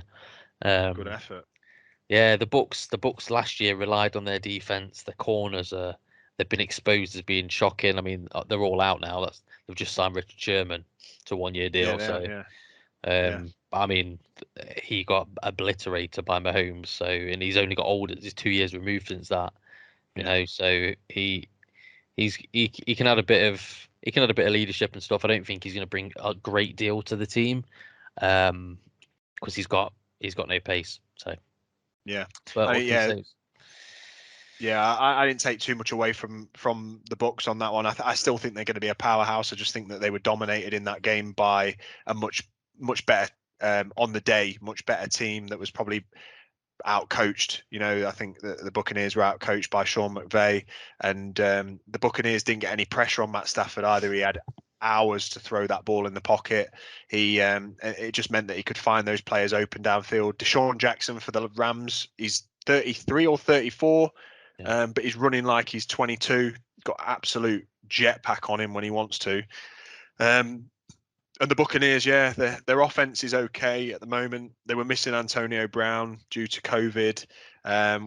Good Um, effort. yeah, the Bucks last year relied on their defense. The corners are they've been exposed as being shocking. I mean, they're all out now. They've just signed Richard Sherman to a 1 year Yeah, deal. they have, So yeah. Yeah. I mean, he got obliterated by Mahomes. So and he's only got older. He's 2 years removed since that. You Yeah. know, so he can add a bit of leadership and stuff. I don't think he's going to bring a great deal to the team, because he's got no pace. So, Yeah. but I what mean, can you yeah, say? yeah. I didn't take too much away from the Bucks on that one. I still think they're going to be a powerhouse. I just think that they were dominated in that game by a much better on the day, much better team that was probably out-coached. You know, I think the Buccaneers were out-coached by Sean McVay, and the Buccaneers didn't get any pressure on Matt Stafford either. He had hours to throw that ball in the pocket. It just meant that he could find those players open downfield. Deshaun Jackson for the Rams, he's 33 or 34, Yeah, but he's running like he's 22. He's got absolute jetpack on him when he wants to. Um, and the Buccaneers, yeah, their offense is okay at the moment. They were missing Antonio Brown due to COVID,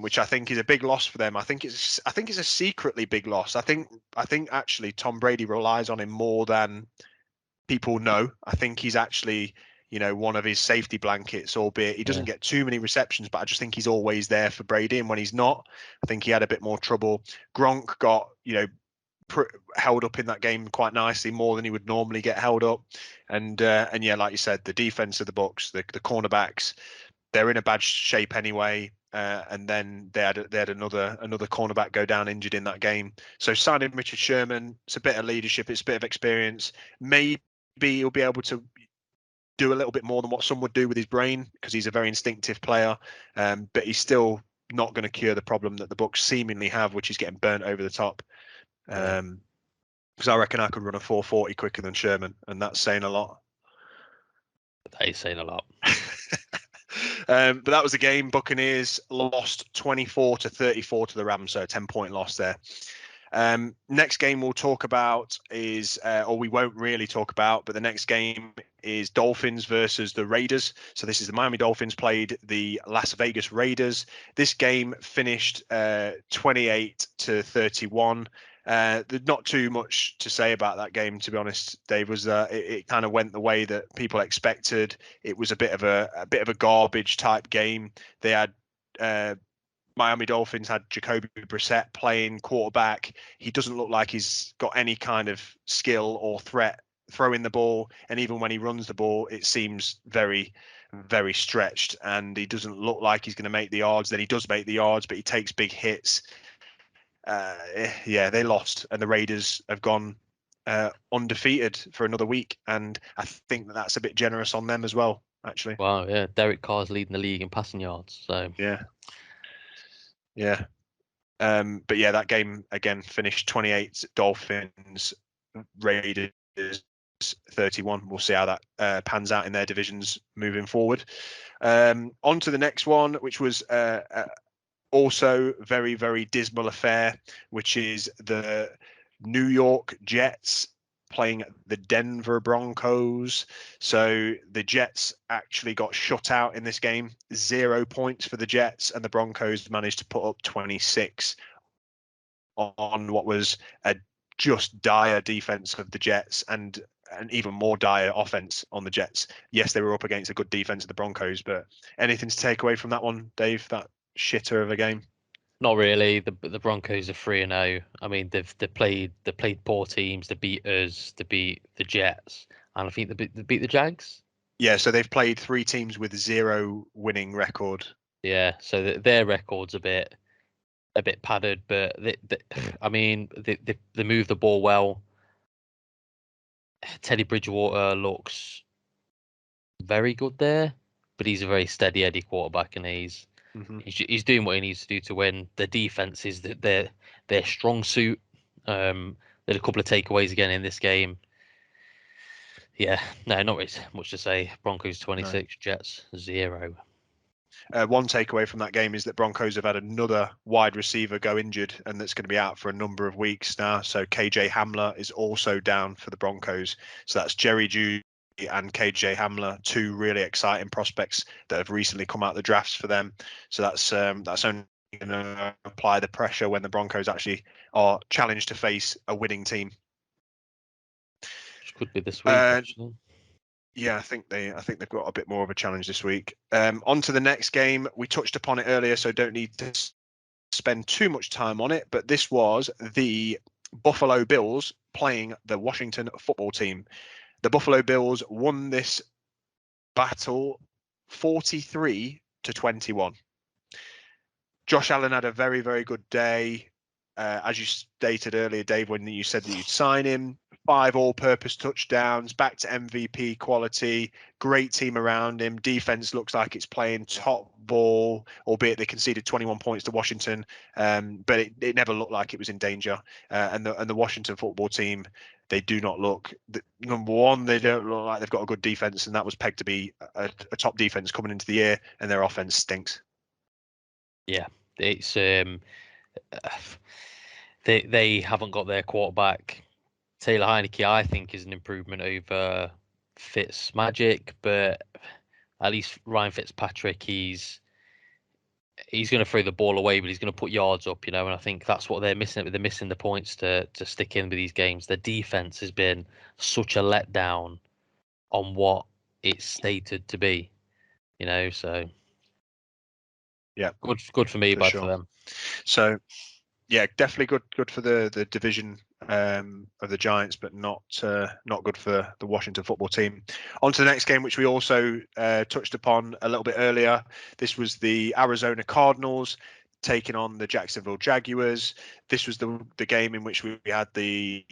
which I think is a big loss for them. I think it's a secretly big loss. I think actually Tom Brady relies on him more than people know. I think he's actually, one of his safety blankets, albeit he doesn't yeah, get too many receptions, but I just think he's always there for Brady. And when he's not, I think he had a bit more trouble. Gronk got, held up in that game quite nicely, more than he would normally get held up. And yeah, like you said, the defense of the Bucks, the cornerbacks, they're in a bad shape anyway. And then they had another cornerback go down injured in that game. So signing Richard Sherman, it's a bit of leadership, it's a bit of experience. Maybe he'll be able to do a little bit more than what some would do with his brain, because he's a very instinctive player. But he's still not going to cure the problem that the Bucks seemingly have, which is getting burnt over the top. yeah. Because I reckon I could run a 440 quicker than Sherman, and that's saying a lot. That is saying a lot. But that was the game. Buccaneers lost 24-34 to the Rams, so a 10-point loss there. Next game we'll talk about is, or we won't really talk about, but the next game is Dolphins versus the Raiders. So this is the Miami Dolphins played the Las Vegas Raiders. This game finished 28-31. There's not too much to say about that game, to be honest. Dave, was it kind of went the way that people expected. It was a bit of a garbage type game. They had Miami Dolphins had Jacoby Brissett playing quarterback. He doesn't look like he's got any kind of skill or threat throwing the ball, and even when he runs the ball, it seems very, very stretched, and he doesn't look like he's going to make the yards. Then he does make the yards, but he takes big hits. Yeah, they lost, and the Raiders have gone undefeated for another week, and I think that's a bit generous on them as well, actually. Wow, yeah. Derek Carr's leading the league in passing yards. So Yeah, yeah. But yeah, that game again finished 28 Dolphins, Raiders 31. We'll see how that pans out in their divisions moving forward. On to the next one, which was also very, very dismal affair, which is the New York Jets playing the Denver Broncos. So the Jets actually got shut out in this game. 0 points for the Jets, and the Broncos managed to put up 26 on what was a just dire defense of the Jets and an even more dire offense on the Jets. Yes, they were up against a good defense of the Broncos, but anything to take away from that one, Dave? That shitter of a game? Not really. The Broncos are 3-0. I mean, they played poor teams. They beat us. They beat the Jets, and I think they beat the Jags. Yeah, so they've played 3 teams with 0 winning record. Yeah, so their record's a bit padded, but I mean, they move the ball well. Teddy Bridgewater looks very good there, but he's a very steady Eddie quarterback, and he's doing what he needs to do to win. The defense is their strong suit. There's a couple of takeaways again in this game. Yeah, no, not really much to say. Broncos 26, no. Jets 0. One takeaway from that game is that Broncos have had another wide receiver go injured, and that's going to be out for a number of weeks now. So KJ Hamler is also down for the Broncos. So that's Jerry Jeudy and KJ Hamler, 2 really exciting prospects that have recently come out of the drafts for them. So that's only going to apply the pressure when the Broncos actually are challenged to face a winning team. Which could be this week, actually. Yeah, I think they've got a bit more of a challenge this week. On to the next game. We touched upon it earlier, so don't need to spend too much time on it. But this was the Buffalo Bills playing the Washington football team. The Buffalo Bills won this battle 43-21. Josh Allen had a very, very good day. As you stated earlier, Dave, when you said that you'd sign him, 5 all-purpose touchdowns, back to MVP quality, great team around him. Defense looks like it's playing top ball, albeit they conceded 21 points to Washington, but it never looked like it was in danger. And the Washington football team, they do not look, number one, they don't look like they've got a good defense, and that was pegged to be a top defense coming into the year, and their offense stinks. Yeah, it's they haven't got their quarterback. Taylor Heineke, I think, is an improvement over Fitzmagic, but at least Ryan Fitzpatrick, he's going to throw the ball away, but he's going to put yards up, and I think that's what they're missing. They're missing the points to stick in with these games. The defense has been such a letdown on what it's stated to be, so yeah, good for me, bad for them. So yeah, definitely good for the division of the Giants, but not good for the Washington football team. On to the next game, which we also touched upon a little bit earlier. This was the Arizona Cardinals taking on the Jacksonville Jaguars. This was the game in which we had the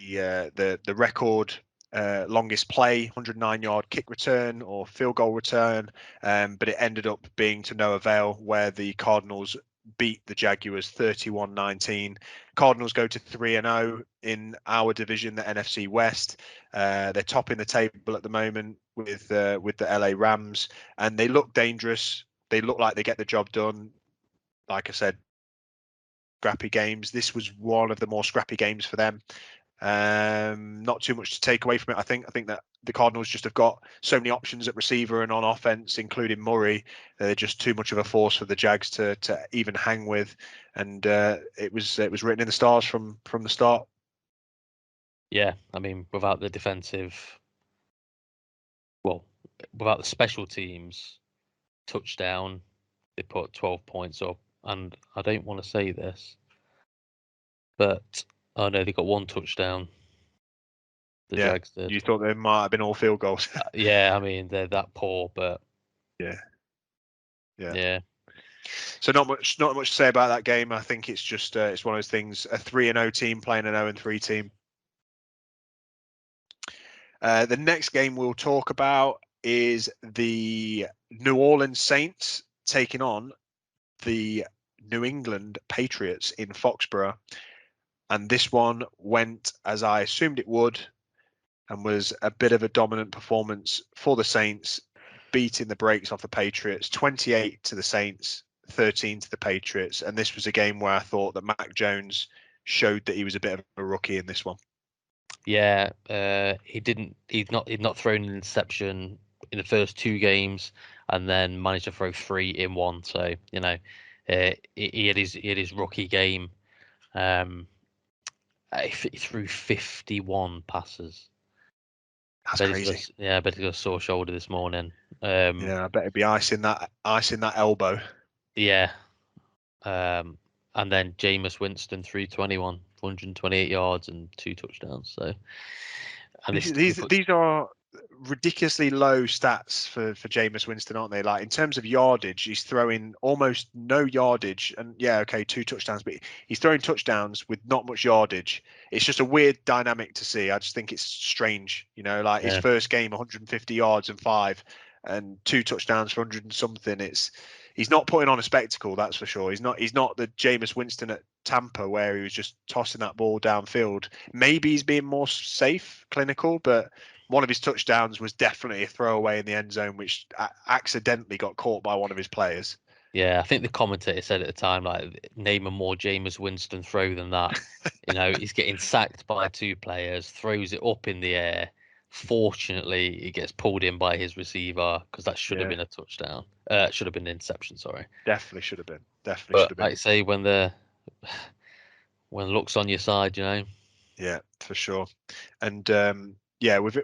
record longest play, 109-yard kick return or field goal return, but it ended up being to no avail, where the Cardinals beat the Jaguars 31-19. Cardinals go to 3-0 in our division, the NFC West. They're topping the table at the moment with the LA Rams, and they look dangerous. They look like they get the job done. Like I said, scrappy games. This was one of the more scrappy games for them. Not too much to take away from it. I think that the Cardinals just have got so many options at receiver and on offense, including Murray. They're just too much of a force for the Jags to even hang with, and it was written in the stars from the start. Yeah, I mean, without the special teams touchdown, they put 12 points up, and I don't want to say this, but no, they got 1 touchdown. The Jags did. You thought they might have been all field goals. Yeah, I mean, they're that poor, but yeah. So not much to say about that game. I think it's just it's one of those things. A 3-0 team playing an 0-3 team. The next game we'll talk about is the New Orleans Saints taking on the New England Patriots in Foxborough. And this one went as I assumed it would, and was a bit of a dominant performance for the Saints, beating the brakes off the Patriots, 28 to the Saints, 13 to the Patriots. And this was a game where I thought that Mac Jones showed that he was a bit of a rookie in this one. Yeah, he'd not thrown an interception in the first 2 games, and then managed to throw 3 in one. So he had his rookie game. He threw 51 passes. That's crazy. I bet he got a sore shoulder this morning. Yeah, I bet it'd be icing that elbow. Yeah. And then Jameis Winston 321, 128 yards and 2 touchdowns. So, and These are ridiculously low stats for Jameis Winston, aren't they? Like in terms of yardage, he's throwing almost no yardage, and yeah, okay, 2 touchdowns, but he's throwing touchdowns with not much yardage. It's just a weird dynamic to see. I just think it's strange, like his first game, 150 yards and 5, and 2 touchdowns for 100 and something. He's not putting on a spectacle, that's for sure. He's not the Jameis Winston at Tampa where he was just tossing that ball downfield. Maybe he's being more safe, clinical, but one of his touchdowns was definitely a throwaway in the end zone, which accidentally got caught by one of his players. Yeah, I think the commentator said at the time, like, name a more Jameis Winston throw than that. He's getting sacked by 2 players, throws it up in the air. Fortunately, he gets pulled in by his receiver because that should have been a touchdown. Should have been an interception, sorry. Definitely should have been. But like I say, when luck's on your side, Yeah, for sure. And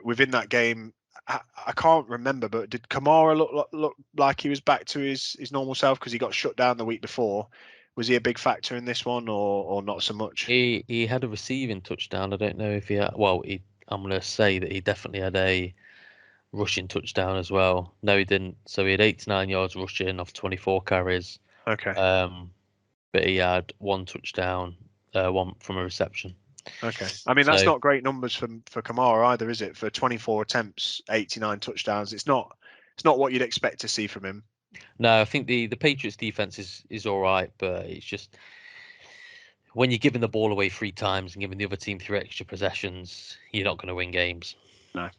within that game, I can't remember, but did Kamara look like he was back to his normal self because he got shut down the week before? Was he a big factor in this one, or not so much? He had a receiving touchdown. I don't know if he had. Well, I'm going to say that he definitely had a rushing touchdown as well. No, he didn't. So he had 89 yards rushing off 24 carries. Okay. But he had 1 touchdown, 1 from a reception. Okay. I mean, that's not great numbers for Kamara either, is it? For 24 attempts, 89 touchdowns. It's not what you'd expect to see from him. No, I think the Patriots defense is all right, but it's just when you're giving the ball away 3 times and giving the other team 3 extra possessions, you're not going to win games. No.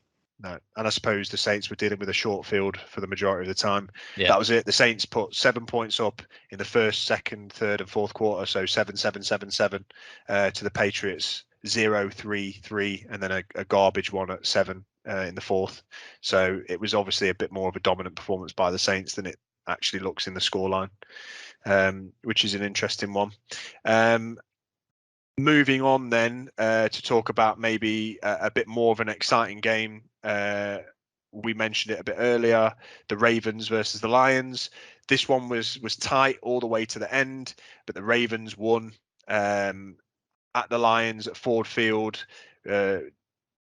And I suppose the Saints were dealing with a short field for the majority of the time. Yeah. That was it. The Saints put 7 points up in the first, second, third, and fourth quarter. So 7-7-7-7 to the Patriots, 0-3-3, and then a garbage one at 7 in the fourth. So it was obviously a bit more of a dominant performance by the Saints than it actually looks in the scoreline, which is an interesting one. Moving on then to talk about maybe a bit more of an exciting game. We mentioned it a bit earlier, the Ravens versus the Lions. This one was tight all the way to the end, but the Ravens won at the Lions at Ford Field.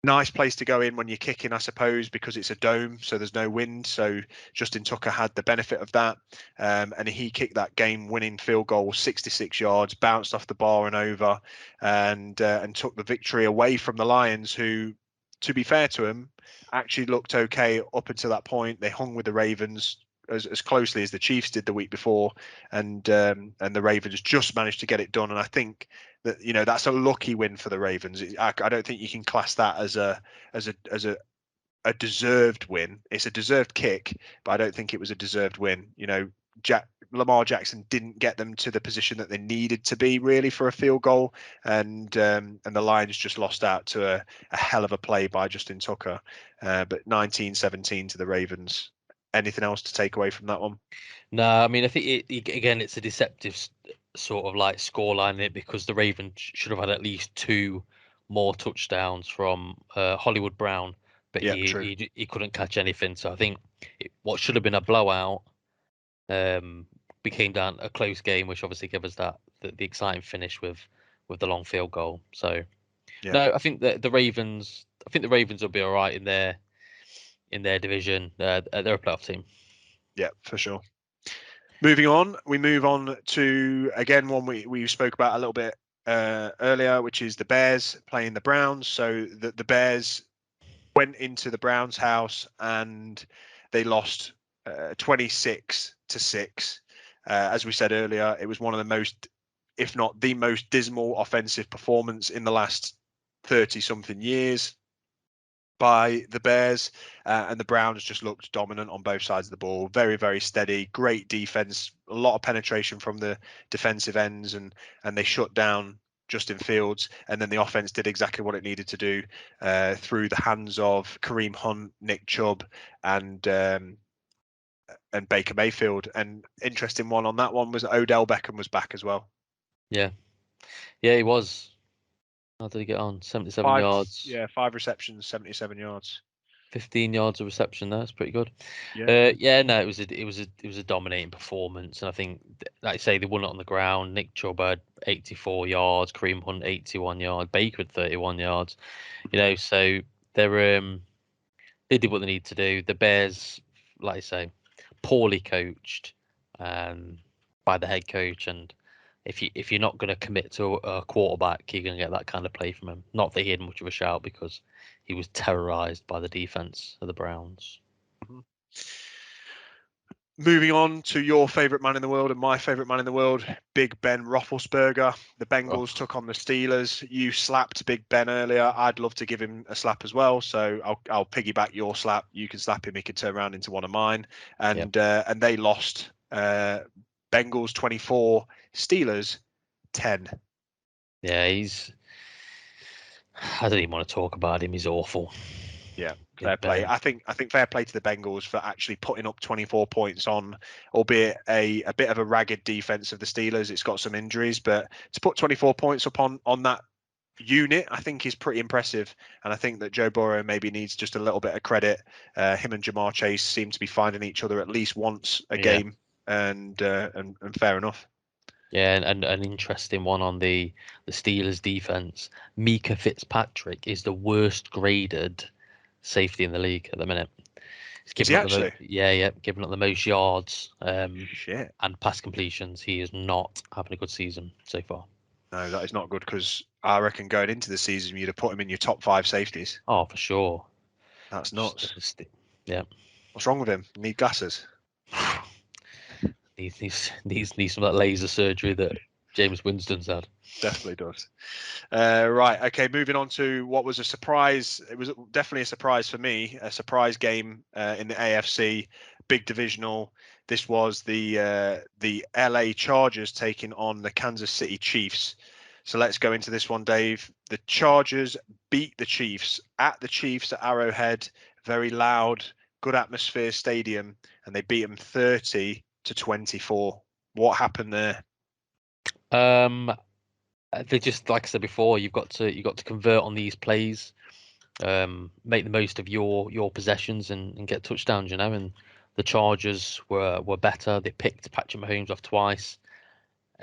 Nice place to go in when you're kicking, I suppose, because it's a dome, so there's no wind. So Justin Tucker had the benefit of that, and he kicked that game-winning field goal, 66 yards, bounced off the bar and over, and took the victory away from the Lions, who, to be fair to him, actually looked okay up until that point. They hung with the Ravens as closely as the Chiefs did the week before, and the Ravens just managed to get it done. And I think that that's a lucky win for the Ravens. I don't think you can class that as a deserved win. It's a deserved kick, but I don't think it was a deserved win. Lamar Jackson didn't get them to the position that they needed to be really for a field goal, and the Lions just lost out to a hell of a play by Justin Tucker. But 19-17 to the Ravens. Anything else to take away from that one? No, I mean, I think again, it's a deceptive sort of like scoreline in it because the Ravens should have had at least 2 more touchdowns from Hollywood Brown, but he couldn't catch anything. So I think what should have been a blowout became down a close game, which obviously gave us the exciting finish with the long field goal. So no, I think that the Ravens will be all right in their division. They're a playoff team. Yeah, for sure. Moving on, we move on to, again, one we spoke about a little bit earlier, which is the Bears playing the Browns. So the Bears went into the Browns' house and they lost 26-6. As we said earlier, it was one of the most, if not the most dismal offensive performance in the last 30-something years by the Bears, and the Browns just looked dominant on both sides of the ball. Very, very steady, great defense, a lot of penetration from the defensive ends, and they shut down Justin Fields, and then the offense did exactly what it needed to do through the hands of Kareem Hunt, Nick Chubb, and Baker Mayfield. And interesting one on that one was Odell Beckham was back as well. Yeah, he was. How did he get on? 77 yards. 5 receptions, 77 yards. 15 yards of reception. That's pretty good. Yeah. No, it was a dominating performance, and I think, like I say, they won it on the ground. Nick Chubb had 84 yards, Kareem Hunt 81 yards, Baker had 31 yards. So they did what they need to do. The Bears, like I say, poorly coached by the head coach, and if you're not going to commit to a quarterback, you're going to get that kind of play from him. Not that he had much of a shout, because he was terrorized by the defense of the Browns. Moving on to your favourite man in the world and my favourite man in the world, Big Ben Roethlisberger. The Bengals took on the Steelers. You slapped Big Ben earlier. I'd love to give him a slap as well. So I'll piggyback your slap. You can slap him. He can turn around into one of mine. And they lost. Bengals 24, Steelers 10. Yeah, I don't even want to talk about him. He's awful. Yeah, fair play. I think fair play to the Bengals for actually putting up 24 points on, albeit a bit of a ragged defense of the Steelers. It's got some injuries, but to put 24 points up on that unit, I think is pretty impressive. And I think that Joe Burrow maybe needs just a little bit of credit. Him and Jamar Chase seem to be finding each other at least once a game, and fair enough. Yeah, and an interesting one on the Steelers defense. Mika Fitzpatrick is the worst graded safety in the league at the minute. He's giving up giving up the most yards and pass completions. He is not having a good season so far. No, that is not good, because I reckon going into the season you'd have put him in your top 5 safeties. Oh, for sure. That's nuts. Yeah. What's wrong with him? Need glasses? Needs some of that laser surgery that James Winston's had. Definitely does. Right. Okay. Moving on to what was a surprise. It was definitely a surprise for me. A surprise game in the AFC, big divisional. This was the LA Chargers taking on the Kansas City Chiefs. So let's go into this one, Dave. The Chargers beat the Chiefs at Arrowhead. Very loud, good atmosphere stadium, and they beat them 30-24. What happened there? They just, like I said before, you've got to convert on these plays, make the most of your possessions and get touchdowns. And the Chargers were better. They picked Patrick Mahomes off twice,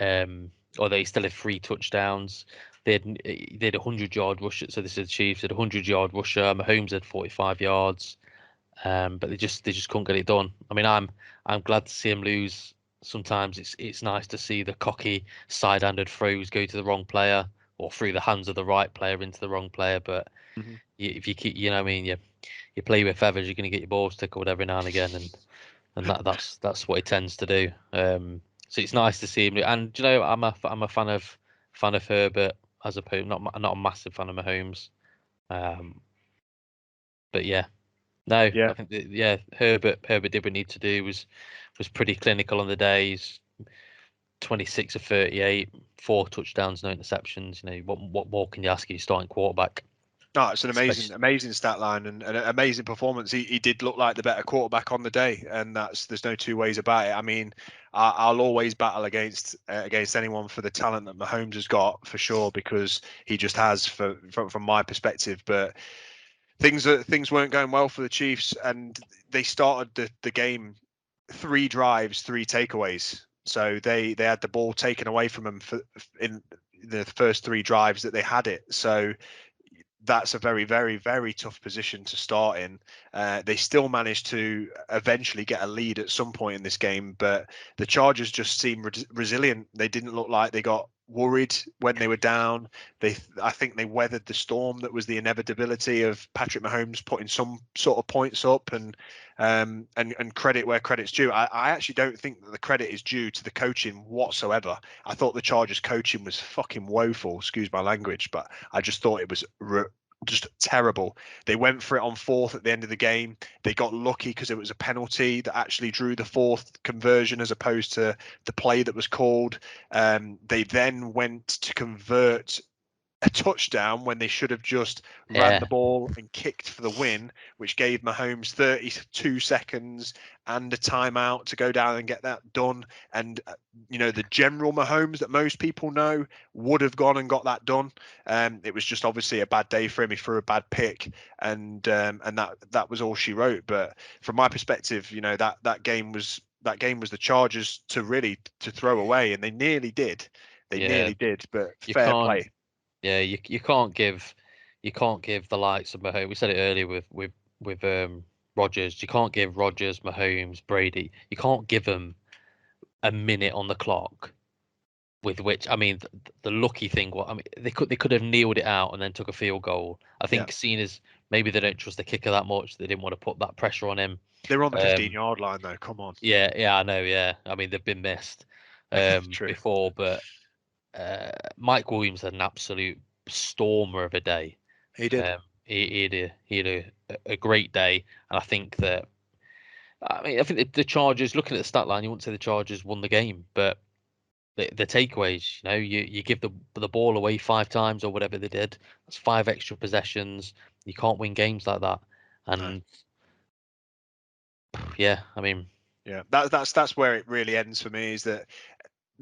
although he still had 3 touchdowns. They had a 100-yard rusher. So this is the Chiefs had a 100-yard rusher. Mahomes had 45 yards, but they just couldn't get it done. I mean, I'm glad to see him lose. Sometimes it's nice to see the cocky side-handed throws go to the wrong player, or through the hands of the right player into the wrong player. But if you keep, you play with feathers, you're going to get your balls tickled every now and again, and that's what he tends to do. So it's nice to see him. And I'm a fan of Herbert as opposed, not a massive fan of Mahomes. But yeah. No, I think Herbert did what he needed to do. Was pretty clinical on the day. He's 26 of 38, 4 touchdowns, no interceptions. What more can you ask of your starting quarterback? No, it's an amazing stat line and an amazing performance. He did look like the better quarterback on the day, and there's no two ways about it. I mean, I'll always battle against anyone for the talent that Mahomes has got, for sure, because he just has from my perspective. But things weren't going well for the Chiefs, and they started the game 3 drives, 3 takeaways. So they had the ball taken away from them in the first 3 drives that they had it. So that's a very, very, very tough position to start in. They still managed to eventually get a lead at some point in this game, but the Chargers just seemed resilient. They didn't look like they got worried when they were down. I think they weathered the storm that was the inevitability of Patrick Mahomes putting some sort of points up, and credit where credit's due. I actually don't think that the credit is due to the coaching whatsoever. I thought the Chargers coaching was fucking woeful, excuse my language, but I just thought it was just terrible. They went for it on fourth at the end of the game. They got lucky because it was a penalty that actually drew the fourth conversion as opposed to the play that was called. They then went to convert a touchdown when they should have just ran the ball and kicked for the win, which gave Mahomes 32 seconds and a timeout to go down and get that done. And the general Mahomes that most people know would have gone and got that done. It was just obviously a bad day for him. He threw a bad pick, and that was all she wrote. But from my perspective, that game was the Chargers to throw away, and they nearly did. They nearly did, but fair play. Yeah, you can't give the likes of Mahomes. We said it earlier with Rodgers. You can't give Rodgers, Mahomes, Brady. You can't give them a minute on the clock. With which, I mean, the lucky thing was, I mean, they could have kneeled it out and then took a field goal. I think, seeing as maybe they don't trust the kicker that much, they didn't want to put that pressure on him. They were on the 15-yard line, though. Come on. Yeah, I know. Yeah, I mean, they've been missed before, but. Mike Williams had an absolute stormer of a day. He did. He had a great day, and I think that. I think the Chargers. Looking at the stat line, you wouldn't say the Chargers won the game, but the takeaways. You give the ball away 5 times or whatever they did. That's 5 extra possessions. You can't win games like that, and yeah, I mean, yeah, that's where it really ends for me. Is that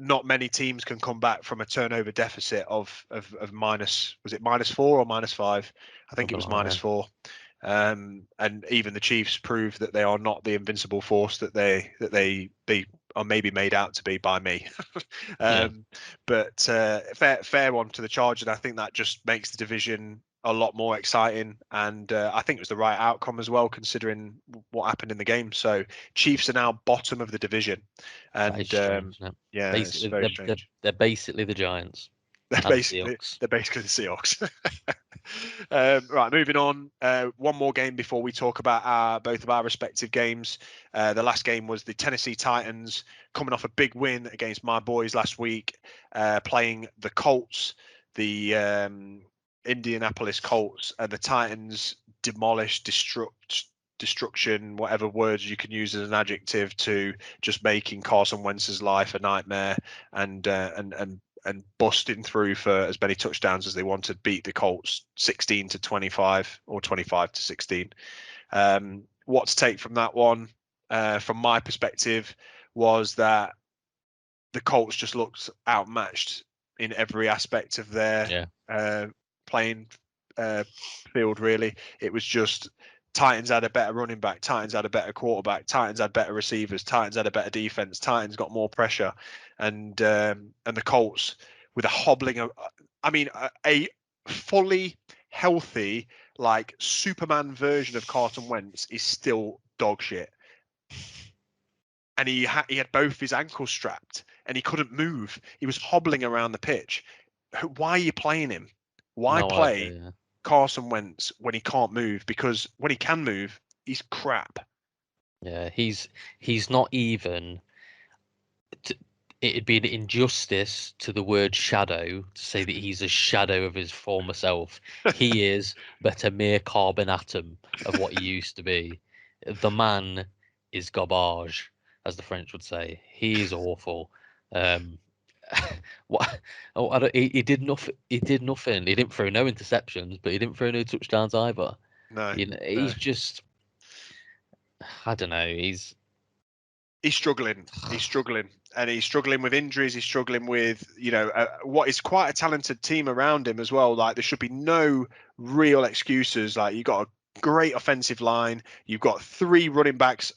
not many teams can come back from a turnover deficit of minus, was it -4 or -5? I think it was -4. And even the Chiefs proved that they are not the invincible force that they are maybe made out to be by me. But fair one to the Chargers. I think that just makes the division a lot more exciting, and I think it was the right outcome as well, considering what happened in the game. So Chiefs are now bottom of the division, and strange, yeah, basically, it's very strange. They're basically the Giants. They're basically the Seahawks. Right, moving on. One more game before we talk about both of our respective games. The last game was the Tennessee Titans coming off a big win against my boys last week, playing the Colts, the Indianapolis Colts, and the Titans demolished, destruction, whatever words you can use as an adjective, to just making Carson Wentz's life a nightmare, and busting through for as many touchdowns as they wanted, beat the Colts 16-25 or 25-16. What to take from that one, from my perspective, was that the Colts just looked outmatched in every aspect of their playing field. Really, it was just Titans had a better running back, Titans had a better quarterback, Titans had better receivers, Titans had a better defense, Titans got more pressure, and the Colts with a hobbling, a fully healthy, like Superman version of Carson Wentz is still dog shit. And he had both his ankles strapped and he couldn't move. He was hobbling around the pitch. Why are you playing him? Why play Carson Wentz when he can't move? Because when he can move, he's crap. Yeah, he's not even. It'd be an injustice to the word shadow to say that he's a shadow of his former self. He is but a mere carbon atom of what he used to be. The man is garbage, as the French would say. He is awful. He did nothing. He did nothing. He didn't throw no interceptions, but he didn't throw no touchdowns either. No, he's just. I don't know. He's struggling. He's struggling, and he's struggling with injuries. He's struggling with what is quite a talented team around him as well. Like, there should be no real excuses. Like, you got a great offensive line. You've got 3 running backs,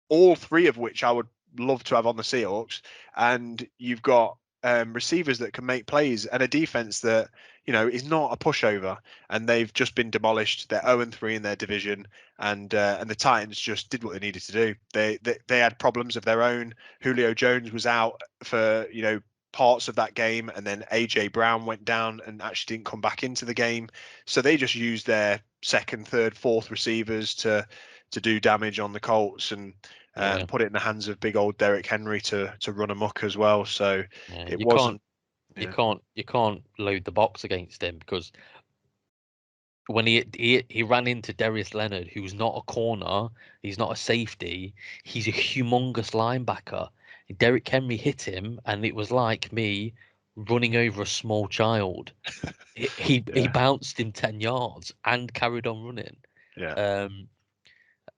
all 3 of which I would love to have on the Seahawks, and you've got receivers that can make plays, and a defense that is not a pushover. And they've just been demolished. They're 0-3 in their division, and the Titans just did what they needed to do. They had problems of their own. Julio Jones was out for parts of that game, and then AJ Brown went down and actually didn't come back into the game. So they just used their 2nd, 3rd, 4th receivers to do damage on the Colts, and put it in the hands of big old Derrick Henry to run amok as well. So it wasn't. You can't load the box against him, because when he ran into Darius Leonard, who's not a corner, he's not a safety, he's a humongous linebacker. Derrick Henry hit him, and it was like me running over a small child. He Yeah, bounced him 10 yards and carried on running. yeah. Um,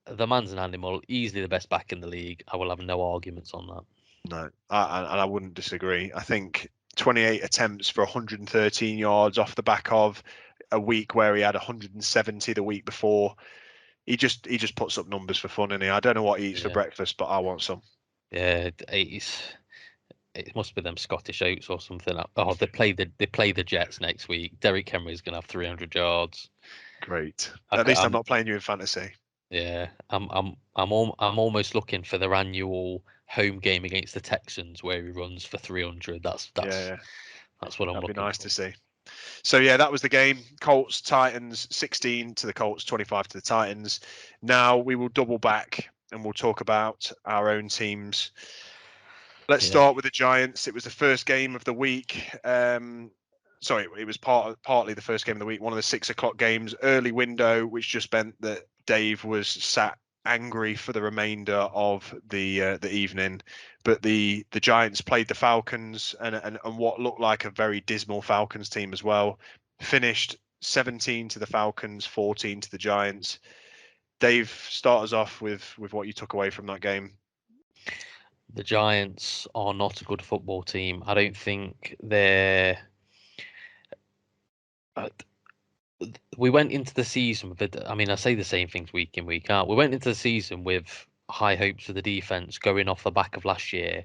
the man's an animal, easily the best back in the league. I will have no arguments on that. No, and I wouldn't disagree. I think 28 attempts for 113 yards off the back of a week where he had 170 the week before. He just puts up numbers for fun, and I don't know what he eats for Yeah, breakfast, but I want some. yeah. It must be them Scottish oats or something. Oh, they play the Jets next week. Derrick Henry's gonna have 300 yards. Great. I, At least I'm am not playing you in fantasy. Yeah, I'm almost looking for their annual home game against the Texans where he runs for 300. That's Yeah, that's yeah, that's what I'm that'd be looking nice to for. see. So yeah, that was the game. Colts Titans 16 to the Colts, 25 to the Titans. Now we will double back and we'll talk about our own teams. Let's Yeah, start with the Giants. It was the first game of the week. Sorry, it was partly the first game of the week. One of the 6 o'clock games, early window, which just meant that Dave was sat angry for the remainder of the evening. But the Giants played the Falcons and what looked like a very dismal Falcons team as well. Finished 17 to the Falcons, 14 to the Giants. Dave, start us off with what you took away from that game. the Giants are not a good football team. I don't think they're. Uh, we went into the season with it. I mean, I say the same things week in, week out. We went into the season with high hopes for the defense going off the back of last year,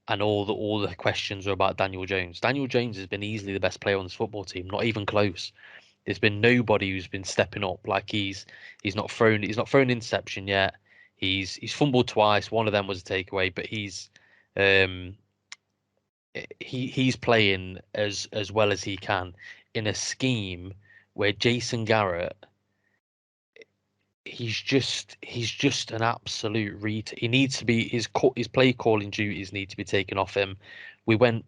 and all the questions are about Daniel Jones. Daniel Jones has been easily the best player on this football team, not even close. There's been nobody who's been stepping up. Like he's not thrown interception yet. He's fumbled twice. One of them was a takeaway, but um he's playing as well as he can in a scheme where Jason Garrett, he's just an absolute He needs to be his play calling duties need to be taken off him. We went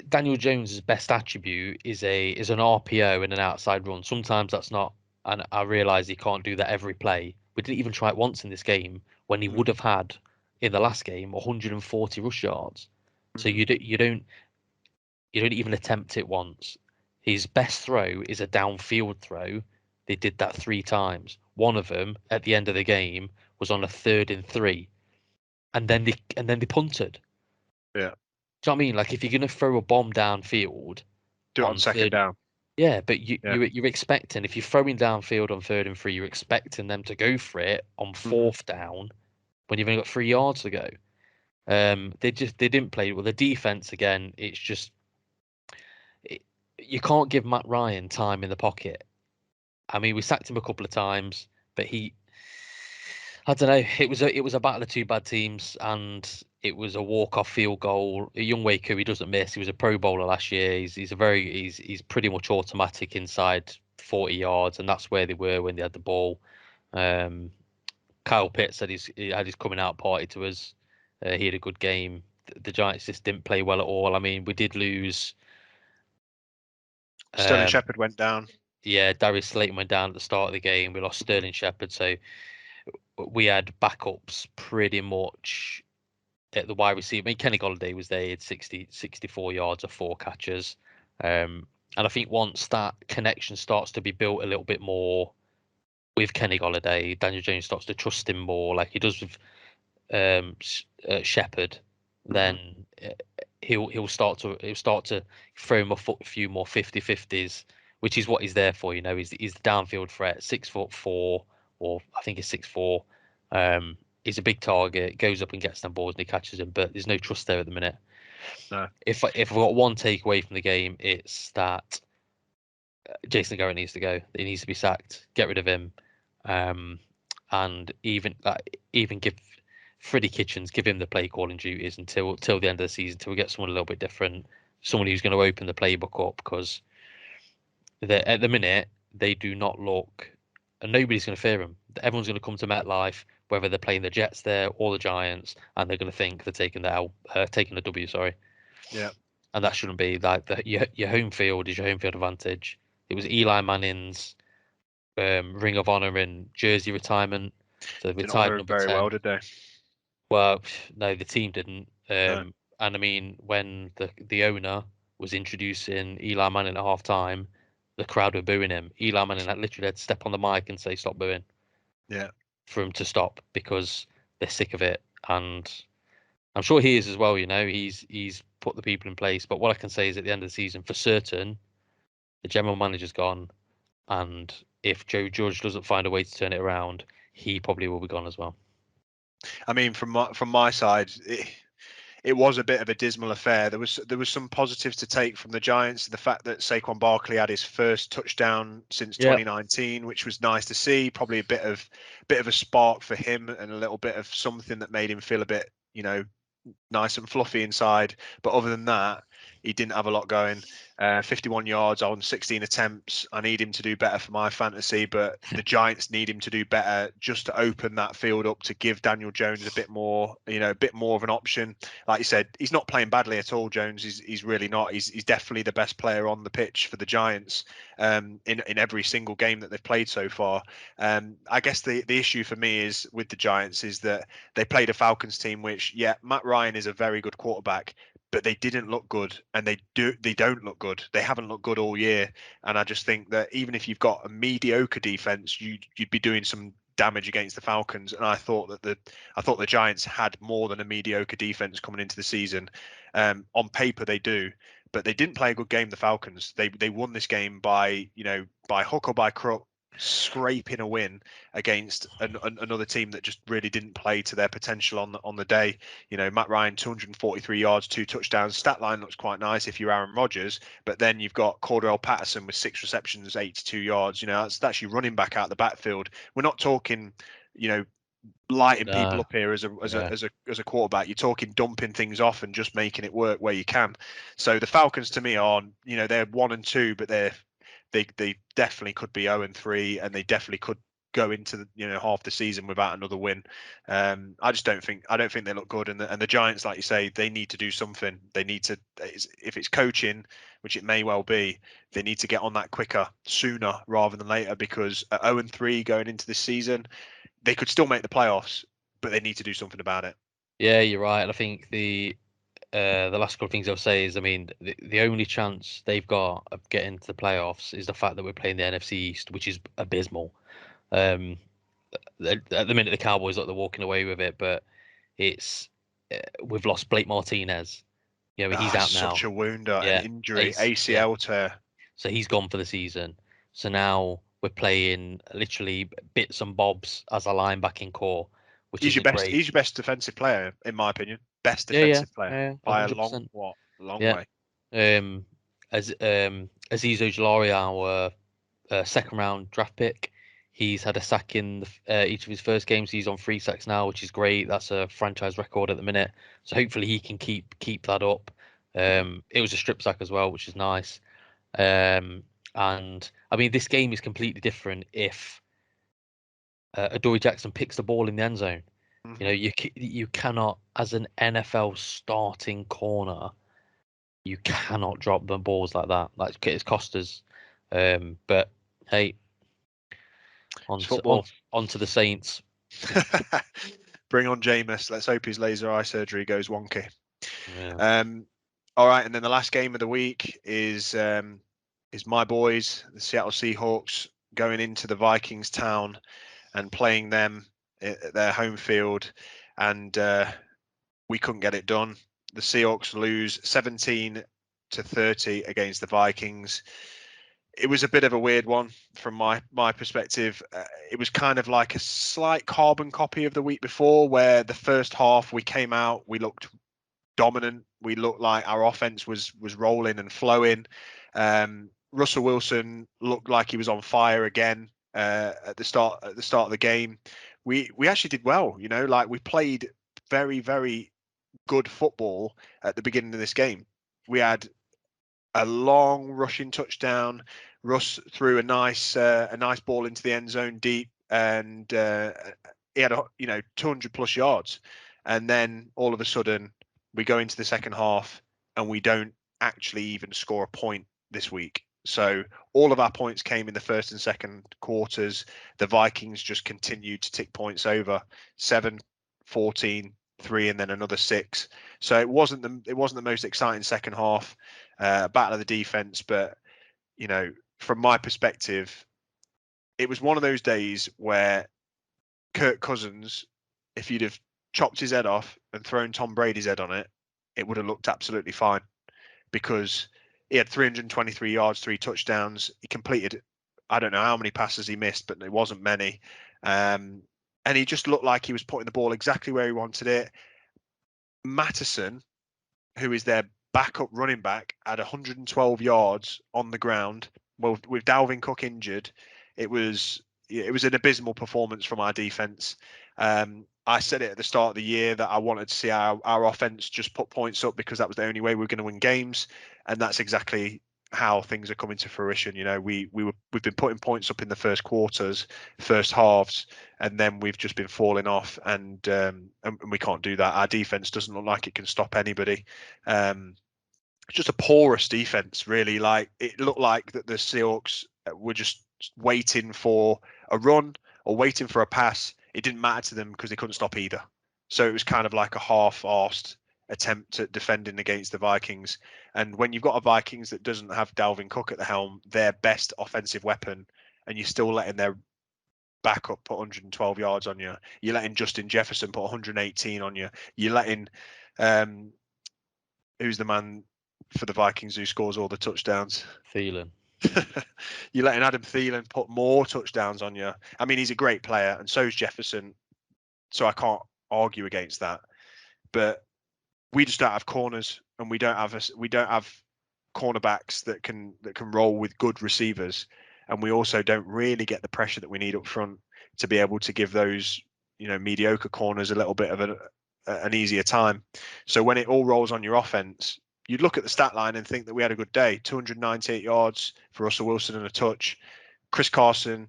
Daniel Jones's best attribute is an RPO and an outside run. Sometimes that's not, and I realise he can't do that every play. We didn't even try it once in this game when he would have had in the last game 140 rush yards. So Mm-hmm. you don't even attempt it once. His best throw is a downfield throw. They did that 3 times. One of them at the end of the game was on a 3rd and 3, and then they punted. Yeah, Do you know what I mean? Like if you're gonna throw a bomb downfield do it on on second third, down. yeah, but you, Yeah. you're expecting if you're throwing downfield on 3rd and 3, you're expecting them to go for it on Hmm. 4th down when you've only got 3 yards to go. They didn't play well. The defense again, it's just it, you can't give Matt Ryan time in the pocket. I mean, we sacked him a couple of times, but I don't know. It was a battle of two bad teams, and it was a walk-off field goal. A young Waker, he doesn't miss. He was a Pro Bowler last year. He's pretty much automatic inside 40 yards, and that's where they were when they had the ball. Um, Kyle Pitts said he had his coming out party to us. He had a good game. The Giants just didn't play well at all. I mean, we did lose. Sterling Um, Shepard went down. yeah, Darius Slayton went down at the start of the game. We lost Mhm. Sterling Shepard, so we had backups pretty much at the wide receiver. I mean, Kenny Golladay was there. He had 64 yards of 4 catches. And I think once that connection starts to be built a little bit more with Kenny Golladay, Daniel Jones starts to trust him more, like he does with Shepard. Mhm. Then he'll start to throw him a few more 50-50s, which is what he's there for. He's the downfield threat, 6'4", or I think he's 6'4". He's a big target, goes up and gets them balls and he catches them, but there's no trust there at the minute. No. If I've got one takeaway from the game, it's that Jason Garrett needs to go. He needs to be sacked. Get rid of him, um, and even give Freddie Kitchens give him the play calling duties until the end of the season, until we get someone a little bit different, someone who's going to open the playbook up because at the minute they do not look, and nobody's going to fear them. Everyone's going to come to MetLife, whether they're playing the Jets there or the Giants, and they're going to think they're taking the W. Sorry, Yeah. and that shouldn't be like your home field is your home field advantage. it was Eli Manning's Ring of Honor and jersey retirement. So they Didn't retired honour him number very well, 10. did they? Well, no, the team didn't. No. And I mean, when the owner was introducing Eli Manning at half time, the crowd were booing him. Eli Manning had literally had to step on the mic and say, "Stop booing," Yeah. for him to stop because they're sick of it. And I'm sure he is as well. You know, he's put the people in place. But what I can say is, at the end of the season, for certain, the general manager's gone, and if Joe Judge doesn't find a way to turn it around, he probably will be gone as well. I mean, from my side, it was a bit of a dismal affair. There was some positives to take from the Giants. The fact that Saquon Barkley had his first touchdown since Yeah. 2019, which was nice to see. Probably a bit of a spark for him and a little bit of something that made him feel a bit, nice and fluffy inside. But other than that, he didn't have a lot going. 51 yards on 16 attempts. I need him to do better for my fantasy, but the Giants need him to do better just to open that field up to give Daniel Jones a bit more, a bit more of an option. Like you said, he's not playing badly at all. Jones, he's really not. He's definitely the best player on the pitch for the Giants in every single game that they've played so far. I guess the issue for me is with the Giants is that they played a Falcons team, which, yeah, Matt Ryan is a very good quarterback, but they didn't look good, and they don't look good. They haven't looked good all year, and I just think that even if you've got a mediocre defense, you'd be doing some damage against the Falcons. And I thought the Giants had more than a mediocre defense coming into the season. On paper, they do. But they didn't play a good game. The Falcons. They won this game by by hook or by crook, scraping a win against another team that just really didn't play to their potential on the day. Matt Ryan, 243 yards, 2 touchdowns. Stat line looks quite nice if you're Aaron Rodgers, but then you've got Cordell Patterson with 6 receptions, 82 yards. That's your running back out the backfield. We're not talking, lighting people No. up here Yeah. as a quarterback. You're talking dumping things off and just making it work where you can. So the Falcons to me are, they're 1-2, but they definitely could be 0-3, and they definitely could go into the half the season without another win. I don't think they look good, and the Giants, like you say, they need to do something. They need to, if it's coaching, which it may well be, they need to get on that quicker, sooner rather than later, because at 0-3 going into this season, they could still make the playoffs, but they need to do something about it. Yeah, you're right. And I think the last couple of things I'll say is, I mean, the only chance they've got of getting to the playoffs is the fact that we're playing the NFC East, which is abysmal. Um, at the minute, the Cowboys look they're walking away with it, but it's we've lost Blake Martinez. He's out Such now. a wound, an Yeah, injury, yeah. ACL tear. So he's gone for the season. So now we're playing literally bits and bobs as a linebacking core, which He's your isn't best. great. He's your best defensive player, in my opinion. Best Yeah, yeah, defensive player yeah, by a 100%. long Yeah. way. Aziz Ojulari, our second round draft pick, he's had a sack in each of his first games. He's on 3 sacks now, which is great. That's a franchise record at the minute. So hopefully he can keep that up. It was a strip sack as well, which is nice. And I mean, this game is completely different if Adoree Jackson picks the ball in the end zone. Mm-hmm. You cannot, as an NFL starting corner, you cannot drop the balls like that. Like, it's cost us. But hey, It's football. on to the Saints. Bring on Jameis. Let's hope his laser eye surgery goes wonky. Yeah. All right, and then the last game of the week is my boys, the Seattle Seahawks, going into the Vikings town and playing them at their home field, and we couldn't get it done. The Seahawks lose 17-30 against the Vikings. It was a bit of a weird one from my perspective. It was kind of like a slight carbon copy of the week before, where the first half we came out, we looked dominant. We looked like our offense was rolling and flowing. Russell Wilson looked like he was on fire again at the start of the game. We actually did well, like we played very, very good football at the beginning of this game. We had a long rushing touchdown. Russ threw a nice ball into the end zone deep, and he had 200 plus yards. And then all of a sudden, we go into the second half and we don't actually even score a point this week. So all of our points came in the first and second quarters. The Vikings just continued to tick points over 7, 14, 3, and then another 6. So it wasn't the most exciting second half, battle of the defense. But from my perspective, it was one of those days where Kirk Cousins, if you'd have chopped his head off and thrown Tom Brady's head on it, it would have looked absolutely fine, because he had 323 yards, 3 touchdowns. He completed, I don't know how many passes he missed, but it wasn't many. And he just looked like he was putting the ball exactly where he wanted it. Mattison, who is their backup running back, had 112 yards on the ground. Well, with Dalvin Cook injured, it was an abysmal performance from our defense. I said it at the start of the year that I wanted to see our offense just put points up, because that was the only way we were going to win games, and that's exactly how things are coming to fruition. We've been putting points up in the first quarters, first halves, and then we've just been falling off, and we can't do that. Our defense doesn't look like it can stop anybody. It's just a porous defense, really. Like, it looked like that the Seahawks were just waiting for a run or waiting for a pass. It didn't matter to them because they couldn't stop either. So it was kind of like a half-arsed attempt at defending against the Vikings. And when you've got a Vikings that doesn't have Dalvin Cook at the helm, their best offensive weapon, and you're still letting their backup put 112 yards on you, you're letting Justin Jefferson put 118 on you, you're letting who's the man for the Vikings who scores all the touchdowns? Thielen. You're letting Adam Thielen put more touchdowns on you. I mean, he's a great player, and so is Jefferson, so I can't argue against that. But we just don't have corners, and we don't have cornerbacks that can roll with good receivers, and we also don't really get the pressure that we need up front to be able to give those mediocre corners a little bit of an easier time. So when it all rolls on your offense, you'd look at the stat line and think that we had a good day. 298 yards for Russell Wilson and a touch. Chris Carson,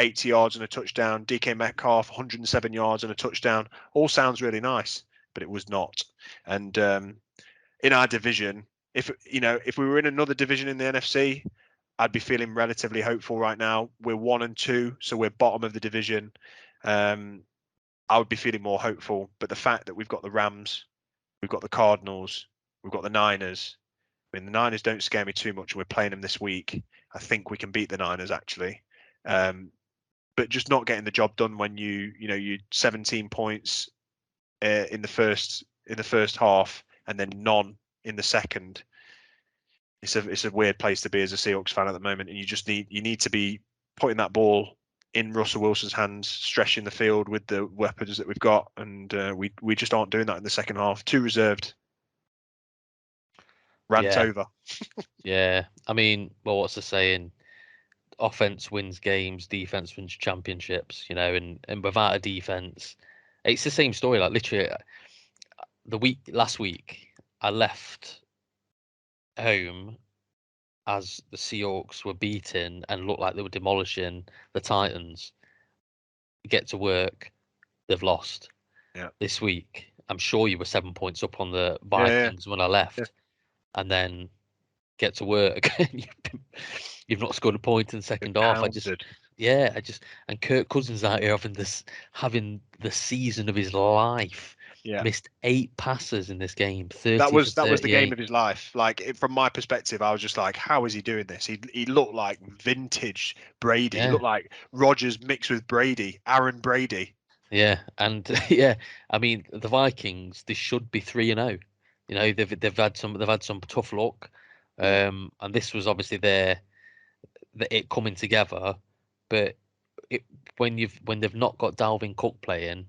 80 yards and a touchdown. DK Metcalf, 107 yards and a touchdown. All sounds really nice, but it was not. And in our division, if we were in another division in the NFC, I'd be feeling relatively hopeful right now. We're 1-2, so we're bottom of the division. I would be feeling more hopeful, but the fact that we've got the Rams, we've got the Cardinals, we've got the Niners. I mean, the Niners don't scare me too much. We're playing them this week. I think we can beat the Niners, actually. But just not getting the job done when you 17 points in the first half and then none in the second. It's a weird place to be as a Seahawks fan at the moment, and you need to be putting that ball in Russell Wilson's hands, stretching the field with the weapons that we've got, and we just aren't doing that in the second half. Too reserved. Rant over. Yeah, I mean, well, what's the saying? Offense wins games, defense wins championships. And without a defense, it's the same story. Like, literally, last week, I left home as the Seahawks were beaten and looked like they were demolishing the Titans. Get to work, they've lost. Yeah. This week, I'm sure you were 7 points up on the Vikings when I left, and then get to work. You've not scored a point in the second half. And Kirk Cousins out here having the season of his life. Yeah. Missed 8 passes in this game. 30 that was for the game of his life. Like, from my perspective, I was just like, how is he doing this? He looked like vintage Brady. He looked like Rodgers mixed with Brady, Aaron Brady. Yeah, and I mean, the Vikings, they should be 3-0. They've had some tough luck. And this was obviously it coming together, but when they've not got Dalvin Cook playing,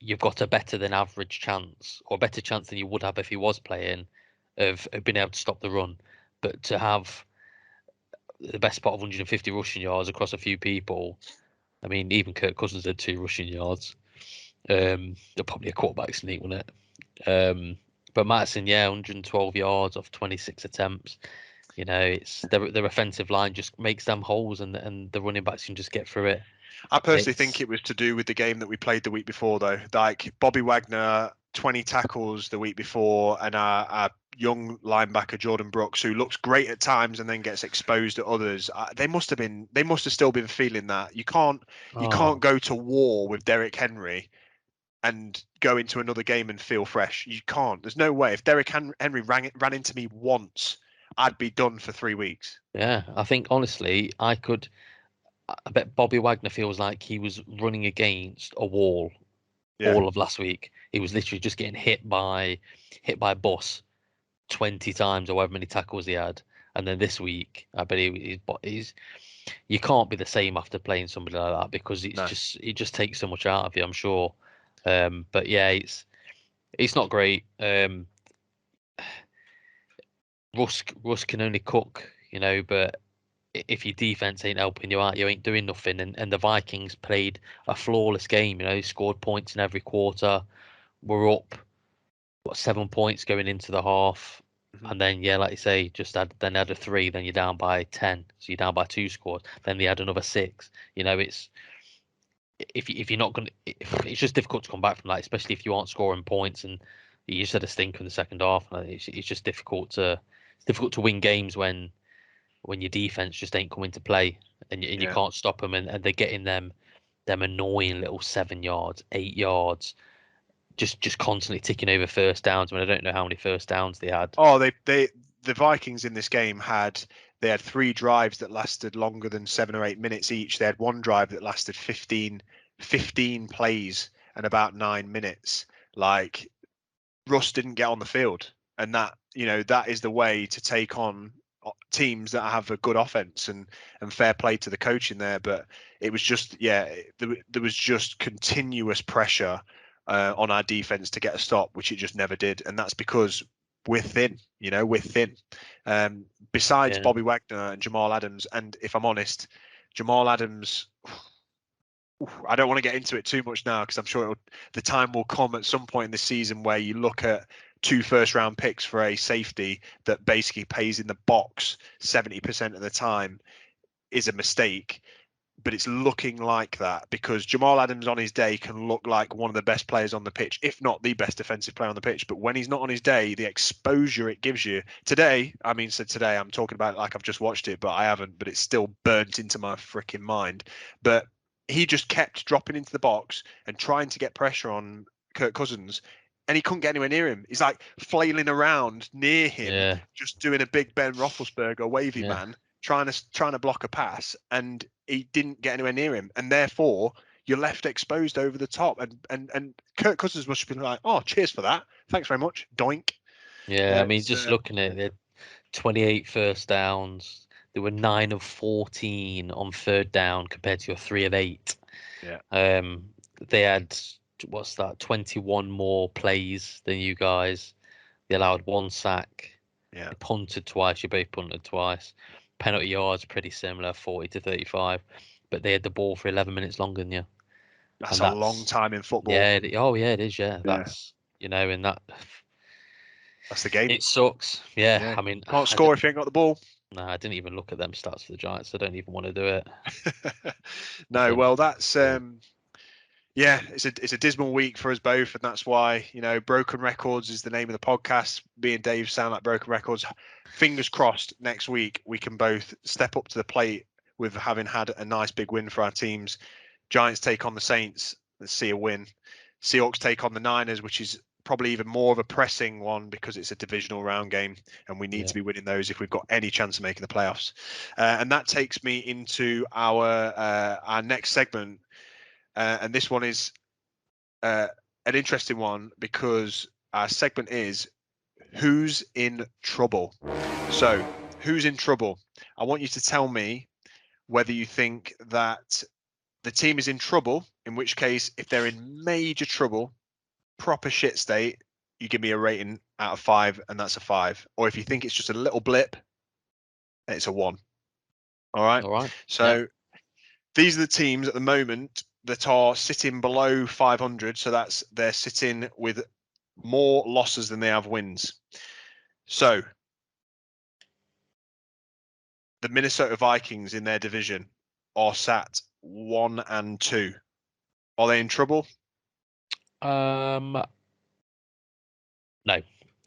you've got a better than average chance, or a better chance than you would have if he was playing, of being able to stop the run. But to have the best part of 150 rushing yards across a few people, I mean, even Kirk Cousins had 2 rushing yards. They're probably a quarterback sneak, wasn't it? But Mattison, 112 yards off 26 attempts. It's their offensive line just makes them holes, and the running backs can just get through it. I personally think it was to do with the game that we played the week before, though. Like, Bobby Wagner, 20 tackles the week before, and our young linebacker Jordan Brooks, who looks great at times and then gets exposed at others. They must have still been feeling that. You can't Oh, go to war with Derrick Henry and go into another game and feel fresh. You can't. There's no way. If Derrick Henry ran into me once, I'd be done for 3 weeks. yeah. I think honestly, I bet Bobby Wagner feels like he was running against a wall Yeah. all of last week. He was literally just getting hit by a bus 20 times or however many tackles he had. And then this week, I bet he's you can't be the same after playing somebody like that because No. it just takes so much out of you, I'm sure. But yeah, it's not great. Russ can only cook, but if your defense ain't helping you out, you ain't doing nothing. And the Vikings played a flawless game, scored points in every quarter. We're up, 7 points going into the half. Mhm. And then, yeah, like you say, add a three, then you're down by 10. So you're down by 2 scores. Then they had another six. It's if you're not going to, it's just difficult to come back from that, especially if you aren't scoring points and you just had a stink in the second half. It's just difficult to win games when your defense just ain't coming to play and you Yeah. can't stop them and they're getting them annoying little 7 yards, 8 yards, just constantly ticking over first downs. I mean, I don't know how many first downs they had. Oh, the Vikings in this game had 3 drives that lasted longer than 7 or 8 minutes each. They had one drive that lasted 15 plays and about 9 minutes. Like, Russ didn't get on the field, and that is the way to take on teams that have a good offense, and fair play to the coaching there. But it was just, there was just continuous pressure on our defense to get a stop, which it just never did, and that's because we're thin. We're thin. Besides Yeah, Bobby Wagner and Jamal Adams, and if I'm honest, Jamal Adams, I don't want to get into it too much now because I'm sure the time will come at some point in the season where you look at 2 first-round picks for a safety that basically pays in the box 70% of the time is a mistake. But it's looking like that because Jamal Adams on his day can look like one of the best players on the pitch, if not the best defensive player on the pitch. But when he's not on his day, the exposure it gives you today, today I'm talking about it like I've just watched it, but I haven't, but it's still burnt into my freaking mind. But he just kept dropping into the box and trying to get pressure on Kirk Cousins, and he couldn't get anywhere near him. He's like flailing around near him, yeah, just doing a big Ben Roethlisberger wavy yeah, man, trying to block a pass, and he didn't get anywhere near him, and therefore you're left exposed over the top. And Kirk Cousins must have been like, "Oh, cheers for that, thanks very much, doink." yeah. I mean, It's just looking at it, 28 first downs. They were 9 of 14 on third down compared to your 3 of 8. yeah, Um, they had, what's that, 21 more plays than you guys. They allowed 1 sack. yeah. They punted twice. You both punted twice. Penalty yards pretty similar, 40 to 35. But they had the ball for 11 minutes longer than you, That's and a long that's time in football. yeah. Oh yeah, it is. Yeah, Yeah, and that that's the game. it sucks. Yeah, Yeah, I mean, can't score if you ain't got the ball. no, I didn't even look at them stats for the Giants. I don't even want to do it. I No, think, well, that's yeah, yeah, it's a dismal week for us both, and that's why broken records is the name of the podcast. Me and Dave sound like broken records. Fingers crossed, next week we can both step up to the plate with having had a nice big win for our teams. Giants take on the Saints. Let's see a win. Seahawks take on the Niners, which is probably even more of a pressing one because it's a divisional round game, and we need yeah. to be winning those if we've got any chance of making the playoffs. And that takes me into our next segment, and this one is uh, an interesting one because our segment is who's in trouble. So, who's in trouble? I want you to tell me whether you think that the team is in trouble, in which case, if they're in major trouble, proper shit state, you give me a rating out of 5, and that's a 5. Or if you think it's just a little blip, it's a 1. All right. All right. Yeah. So these are the teams at the moment that are sitting below 500. So they're sitting with more losses than they have wins. So the Minnesota Vikings in their division are sat 1 and 2. Are they in trouble? No,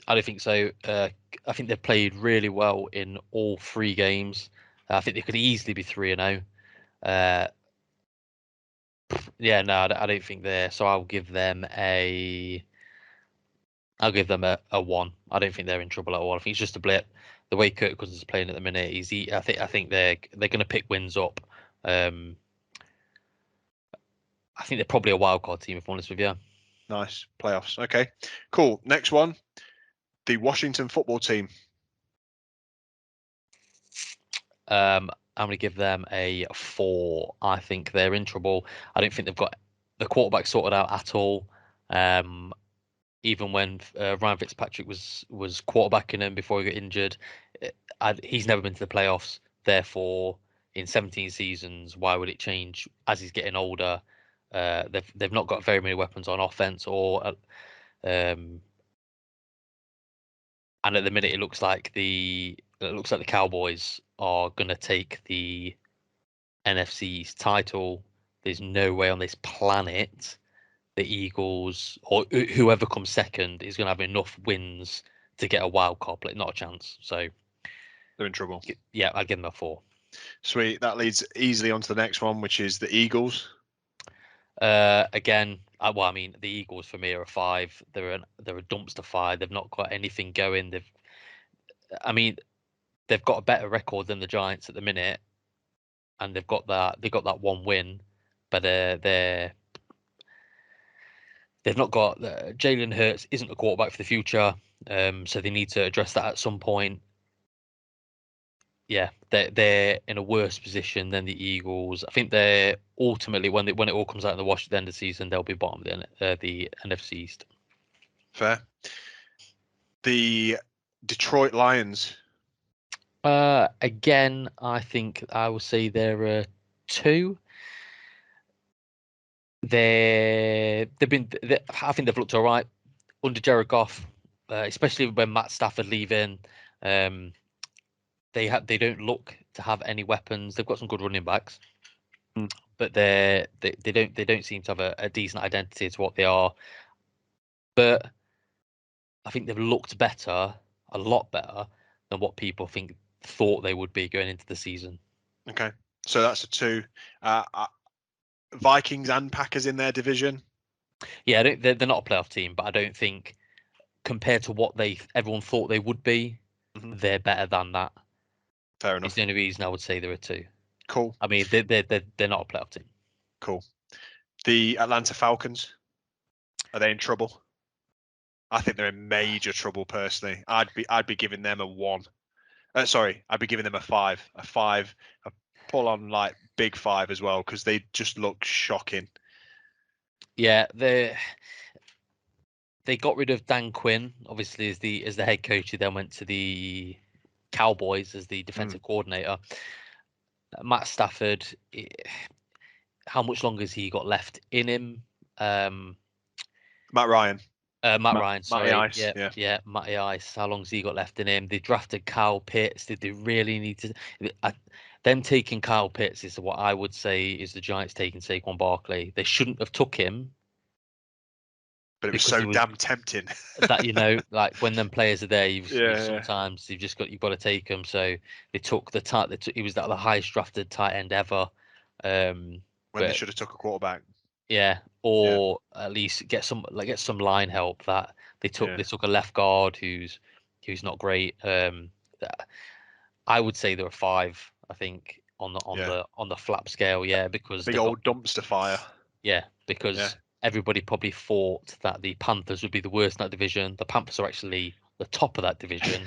I don't think so. I think they've played really well in all 3 games. I think they could easily be 3-0. Yeah, no, I don't think they're. So I'll give them a 1. I don't think they're in trouble at all. I think it's just a blip. The way Kirk Cousins is playing at the minute, I think they're going to pick wins up. I think they're probably a wild card team, if I'm honest with you. Nice playoffs. Okay, cool. Next one, the Washington football team. I'm going to give them a 4. I think they're in trouble. I don't think they've got the quarterback sorted out at all. Even when Ryan Fitzpatrick was quarterbacking him before he got injured, he's never been to the playoffs. Therefore, in 17 seasons, why would it change as he's getting older? They've not got very many weapons on offense, and at the minute it looks like the Cowboys are going to take the NFC's title. There's no way on this planet the Eagles or whoever comes second is going to have enough wins to get a wild card play. Not a chance. So They're in trouble. Yeah, I'll give them a 4. Sweet. That leads easily on to the next one, which is the Eagles. Again, well, I mean, the Eagles for me are a 5. They're a dumpster fire. They've not got anything going. They've got a better record than the Giants at the minute, and they've got that 1 win, but they've not got Jalen Hurts isn't a quarterback for the future, so they need to address that at some point. Yeah, they're in a worse position than the Eagles. I think they're ultimately when it all comes out in the wash at the end of the season, they'll be bottom of the NFC East. Fair. The Detroit Lions. Again, I think I will say they're a 2. I think they've looked all right under Jared Goff, especially when Matt Stafford leaving. They don't look to have any weapons. They've got some good running backs, but they don't seem to have a decent identity to what they are. But I think they've looked better, a lot better than what people thought they would be going into the season. Okay, so that's a 2. Vikings and Packers in their division. Yeah, they're not a playoff team, but I don't think compared to what everyone thought they would be, they're better than that. Fair enough. It's the only reason I would say they're a 2. Cool. I mean, they're not a playoff team. Cool. The Atlanta Falcons. Are they in trouble? I think they're in major trouble personally. I'd be giving them a 1. I'd be giving them a 5. A 5. A pull on like big 5 as well because they just look shocking. Yeah, they got rid of Dan Quinn, obviously as the head coach, who then went to the Cowboys as the defensive coordinator. Matt Stafford, how much longer has he got left in him? Matt Ryan. Matt Ryan, sorry. Ice, yeah, Matty Ice. How long's he got left in him? They drafted Kyle Pitts. Did they really need to? Them taking Kyle Pitts is what I would say is the Giants taking Saquon Barkley. They shouldn't have took him. But it was so damn tempting. That like when them players are there, sometimes you've got to take them. So they took the tight. He was the highest drafted tight end ever. When they should have took a quarterback. Yeah, or at least get some line help. That they took a left guard who's not great. I would say they're a 5. I think on the flap scale. Yeah, because big old dumpster fire. Yeah, because everybody probably thought that the Panthers would be the worst in that division. The Panthers are actually the top of that division,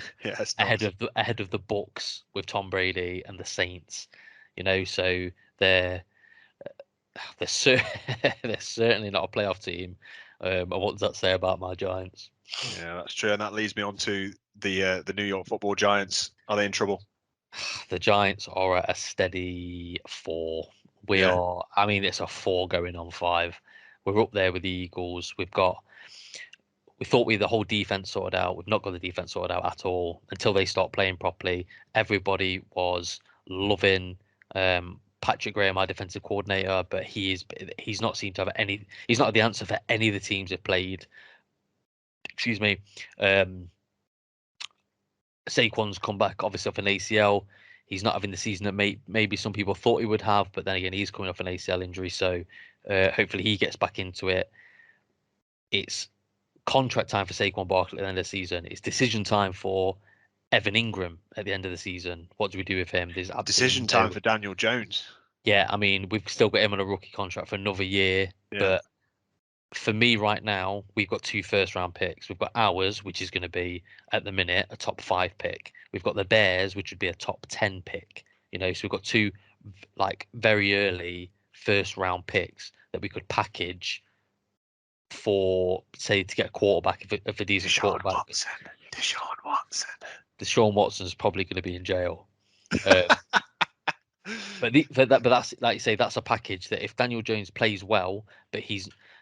ahead of the Bucs with Tom Brady and the Saints. So they're certainly not a playoff team. And what does that say about my Giants? Yeah, that's true, and that leads me on to the New York Football Giants. Are they in trouble? The Giants are at a steady 4. We are. I mean, it's a 4 going on 5. We're up there with the Eagles. We thought we had the whole defense sorted out. We've not got the defense sorted out at all until they start playing properly. Everybody was loving Patrick Graham, our defensive coordinator, but he's not seemed to have he's not the answer for any of the teams they've played. Excuse me. Saquon's come back obviously off an ACL. He's not having the season that maybe some people thought he would have, but then again, he's coming off an ACL injury, so hopefully he gets back into it. It's contract time for Saquon Barkley at the end of the season. It's decision time for Evan Ingram at the end of the season. What do we do with him? There's Decision time for Daniel Jones. Yeah, I mean, we've still got him on a rookie contract for another year, but for me right now, we've got 2 first-round picks. We've got ours, which is going to be at the minute a top 5 pick. We've got the Bears, which would be a top 10 pick. So we've got 2 like very early first-round picks that we could package for, say, to get a quarterback if a decent quarterback. Deshaun Watson's probably going to be in jail. But that's like you say, that's a package that if Daniel Jones plays well, but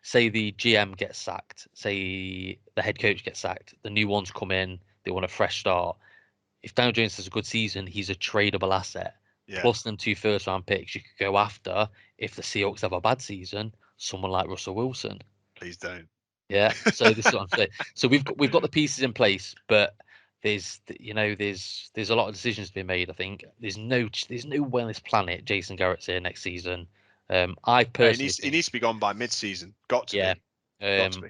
say the GM gets sacked, say the head coach gets sacked, the new ones come in, they want a fresh start. If Daniel Jones has a good season, he's a tradable asset. Yeah. Plus them 2 first-round picks you could go after if the Seahawks have a bad season, someone like Russell Wilson. Please don't. Yeah. So this is what I'm saying. So we've got the pieces in place, but there's a lot of decisions to be made. I think there's no way on this planet Jason Garrett's here next season. I personally he needs to be gone by mid-season. Got to be. Got to be.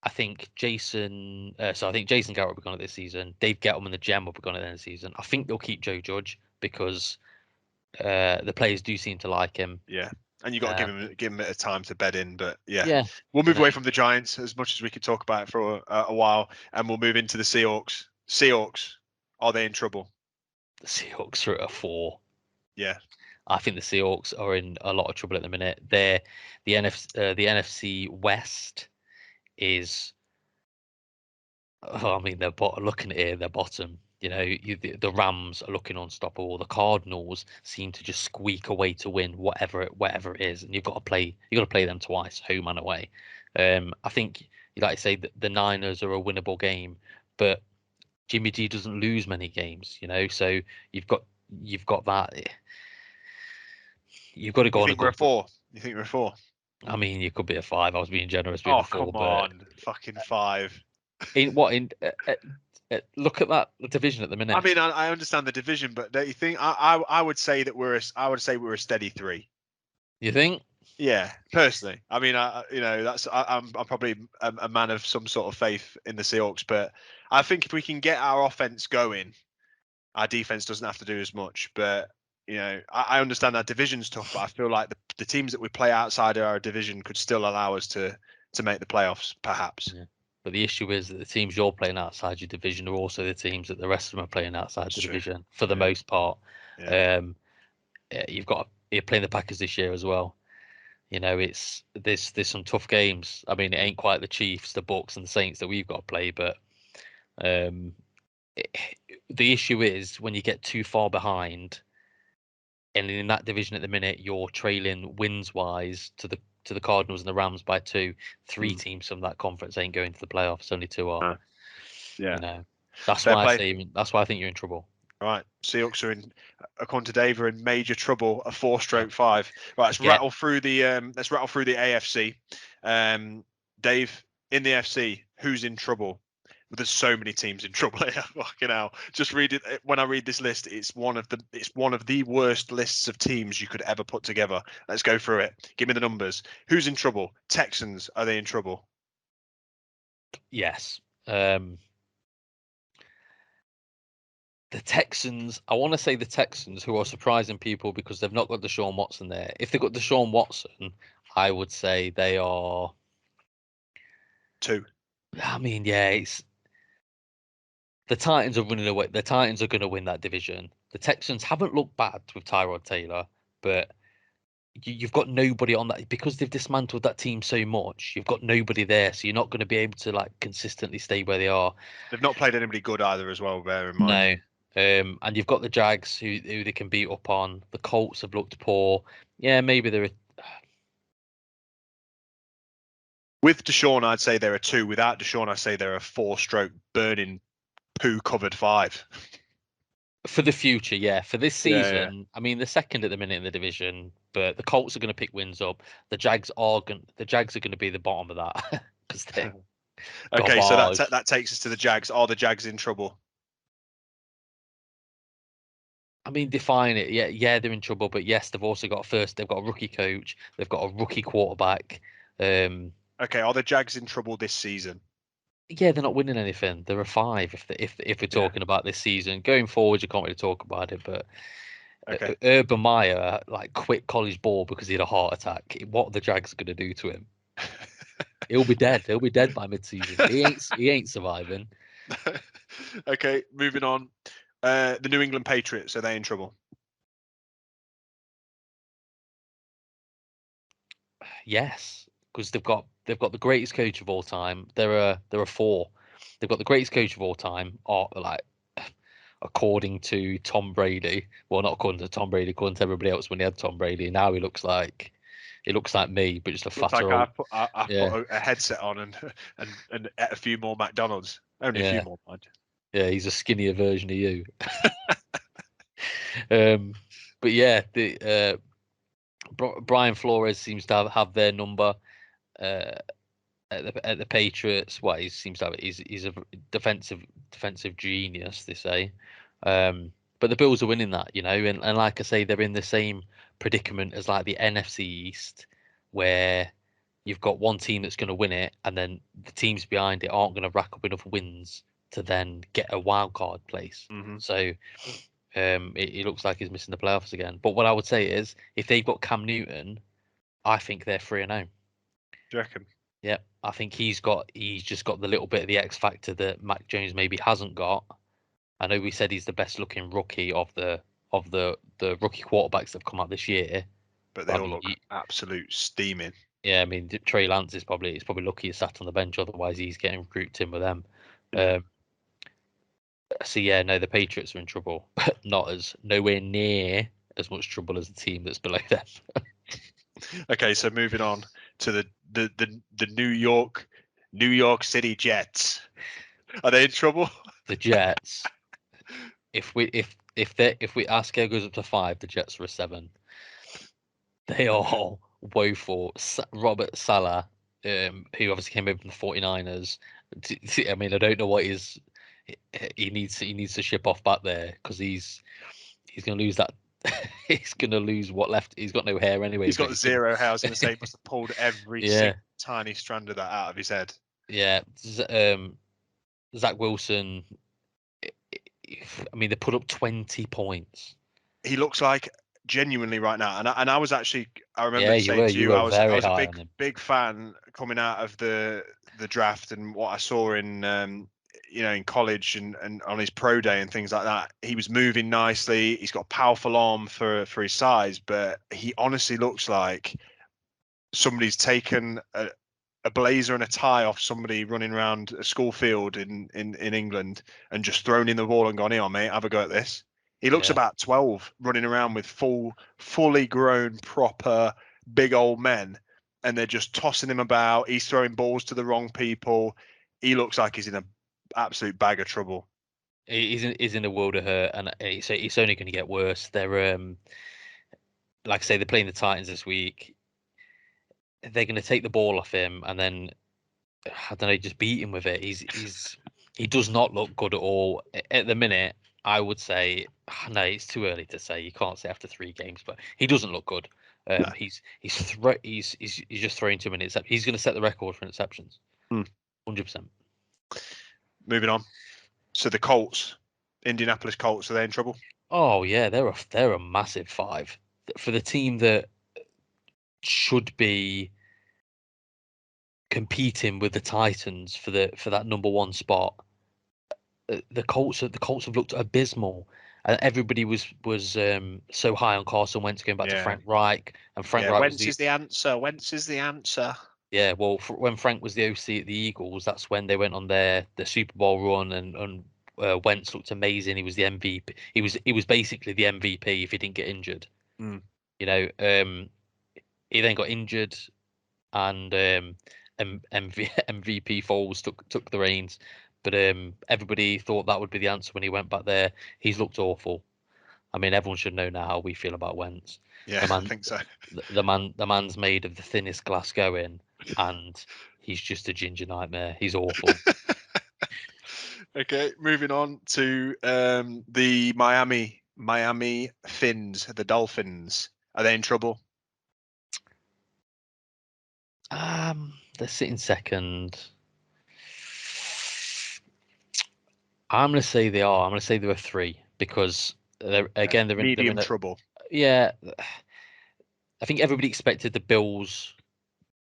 I think Jason Garrett will be gone at this season. Dave Gettleman, the GM, will be gone at the end of the season. I think they'll keep Joe Judge because the players do seem to like him. Yeah. And you got to give him a bit of time to bed in, but yeah. We'll move away from the Giants as much as we could talk about it for a while, and we'll move into the Seahawks. Seahawks, are they in trouble? The Seahawks are at a 4. Yeah, I think the Seahawks are in a lot of trouble at the minute. The NFC West is. I mean, they're looking at it, they're bottom. The Rams are looking unstoppable. The Cardinals seem to just squeak away to win whatever it is, and you've got to play them twice, home and away. I think, like I say, the Niners are a winnable game, but Jimmy G doesn't lose many games, so you've got that. You've got to go on a good. You think we're a 4? I mean, you could be a 5. I was being generous. Being a 4, come on, fucking 5. Look at that division at the minute. I mean, I understand the division, but don't you think I would say that we're a steady 3. You think? Yeah, personally. I mean, I'm probably a man of some sort of faith in the Seahawks, but I think if we can get our offense going, our defense doesn't have to do as much. But I understand that division's tough, but I feel like the teams that we play outside of our division could still allow us to make the playoffs, perhaps. Yeah. But the issue is that the teams you're playing outside your division are also the teams that the rest of them are playing outside the division for the most part. Yeah. You're playing the Packers this year as well. There's some tough games. I mean, it ain't quite the Chiefs, the Bucks, and the Saints that we've got to play, but the issue is when you get too far behind, and in that division at the minute you're trailing wins wise to the Cardinals and the Rams by 2. 3 teams from that conference ain't going to the playoffs. Only 2 are. Yeah. That's why I think you're in trouble. Right, Seahawks are according to Dave, are in major trouble. A 4-5. Right, let's rattle through the AFC. Dave, in the AFC, who's in trouble? There's so many teams in trouble here. Fucking hell! Just read it. When I read this list, it's one of the worst lists of teams you could ever put together. Let's go through it. Give me the numbers. Who's in trouble? Texans, are they in trouble? Yes. The Texans, I want to say the Texans, who are surprising people because they've not got Deshaun Watson there. If they've got Deshaun Watson, I would say they are 2. I mean, yeah, the Titans are running away. The Titans are going to win that division. The Texans haven't looked bad with Tyrod Taylor, but you've got nobody on that because they've dismantled that team so much. You've got nobody there, so you're not going to be able to consistently stay where they are. They've not played anybody good either, as well. Bear in mind. No. And you've got the Jags who they can beat up on. The Colts have looked poor. Yeah, maybe they're. With Deshaun, I'd say they're a 2. Without Deshaun, I'd say they're a 4-stroke burning poo covered 5. For the future, yeah. For this season, yeah. I mean, they're second at the minute in the division, but the Colts are going to pick wins up. The Jags are going to be the bottom of that because they. Okay, so that takes us to the Jags. Are the Jags in trouble? I mean, define it. Yeah, they're in trouble, but yes, they've also got they've got a rookie coach, they've got a rookie quarterback. Okay, are the Jags in trouble this season? Yeah, they're not winning anything. They're a 5 if we're Yeah. talking about this season. Going forward, you can't really talk about it, but Okay. Urban Meyer like quit college ball because he had a heart attack. What are the Jags going to do to him? He'll be dead. He'll be dead by mid-season. He ain't surviving. Okay, moving on. The New England Patriots, are they in trouble? Yes, because they've got the greatest coach of all time. There are 4. They've got the greatest coach of all time, or like according to Tom Brady. Well, not according to Tom Brady, according to everybody else when he had Tom Brady. Now he looks like me, but just a Looks fatter like old. I Yeah, put a headset on and ate a few more McDonald's. Only a few yeah, more, mind. yeah. He's a skinnier version of you. Um, but yeah, the Brian Flores seems to have their number. Uh, at the Patriots, well, he seems to have he's a defensive genius, they say. But the Bills are winning that, and like I say, they're in the same predicament as like the NFC East, where you've got one team that's going to win it, and then the teams behind it aren't going to rack up enough wins to then get a wild card place. Mm-hmm. So it looks like he's missing the playoffs again. But what I would say is, if they've got Cam Newton, I think they're 3-0. Do you reckon? Yeah, I think he's just got the little bit of the X factor that Mac Jones maybe hasn't got. I know we said he's the best looking rookie of the rookie quarterbacks that have come out this year. But But they I all mean, look absolute steaming. yeah, I mean Trey Lance is probably lucky he sat on the bench, otherwise he's getting grouped in with them. Yeah. So yeah, no, the Patriots are in trouble, but nowhere near as much trouble as the team that's below them. Okay, so moving on to the New York City Jets. Are they in trouble? The Jets, if our scale goes up to 5, the Jets are a 7. They are woeful. Robert Salah, who obviously came over from the 49ers. I mean, I don't know what he needs to ship off back there because he's going to lose that. He's going to lose what left. He's got no hair anyway, He's but got he's gonna. zero hair. I was going to say he must have pulled every Yeah, single tiny strand of that out of his head. yeah. Zach Wilson. I mean, they put up 20 points. He looks like genuinely right now, and I was actually, I remember Yeah, you saying were to you you, were I very was a high on him. big fan coming out of the draft and what I saw in in college and on his pro day and things like that. He was moving nicely. He's got a powerful arm for his size, but he honestly looks like somebody's taken a blazer and a tie off somebody running around a school field in England and just thrown in the wall and gone, here, mate, have a go at this. He looks Yeah. about 12 running around with fully grown, proper, big old men, and they're just tossing him about. He's throwing balls to the wrong people. He looks like he's in an absolute bag of trouble. He's in a world of hurt, and it's only going to get worse. They're like I say, they're playing the Titans this week. They're going to take the ball off him, and then I don't know, just beat him with it. He does not look good at all at the minute. I would say no, it's too early to say. You can't say after 3 games, but he doesn't look good. No. He's just throwing too many interceptions. He's going to set the record for interceptions. 100%. Moving on. So the Colts, Indianapolis Colts, are they in trouble? Oh yeah, they're a massive 5 for the team that should be competing with the Titans for that number 1 spot. The Colts have looked abysmal. And everybody was so high on Carson Wentz going back to Frank Reich, and Frank Yeah, Reich was Wentz is the answer. Wentz is the answer. yeah. Well, when Frank was the OC at the Eagles, that's when they went on the Super Bowl run, and Wentz looked amazing. He was the MVP. He was basically the MVP if he didn't get injured. Mm. He then got injured, and MVP Foles took the reins. But everybody thought that would be the answer when he went back there. He's looked awful. I mean, everyone should know now how we feel about Wentz. Yeah, The I man, think so. the man's made of the thinnest glass going, and he's just a ginger nightmare. He's awful. Okay, moving on to the Miami Miami Fins, the Dolphins. Are they in trouble? They're sitting second. I'm going to say they are. I'm going to say there are 3 because they're Medium in a, trouble. yeah. I think everybody expected the Bills.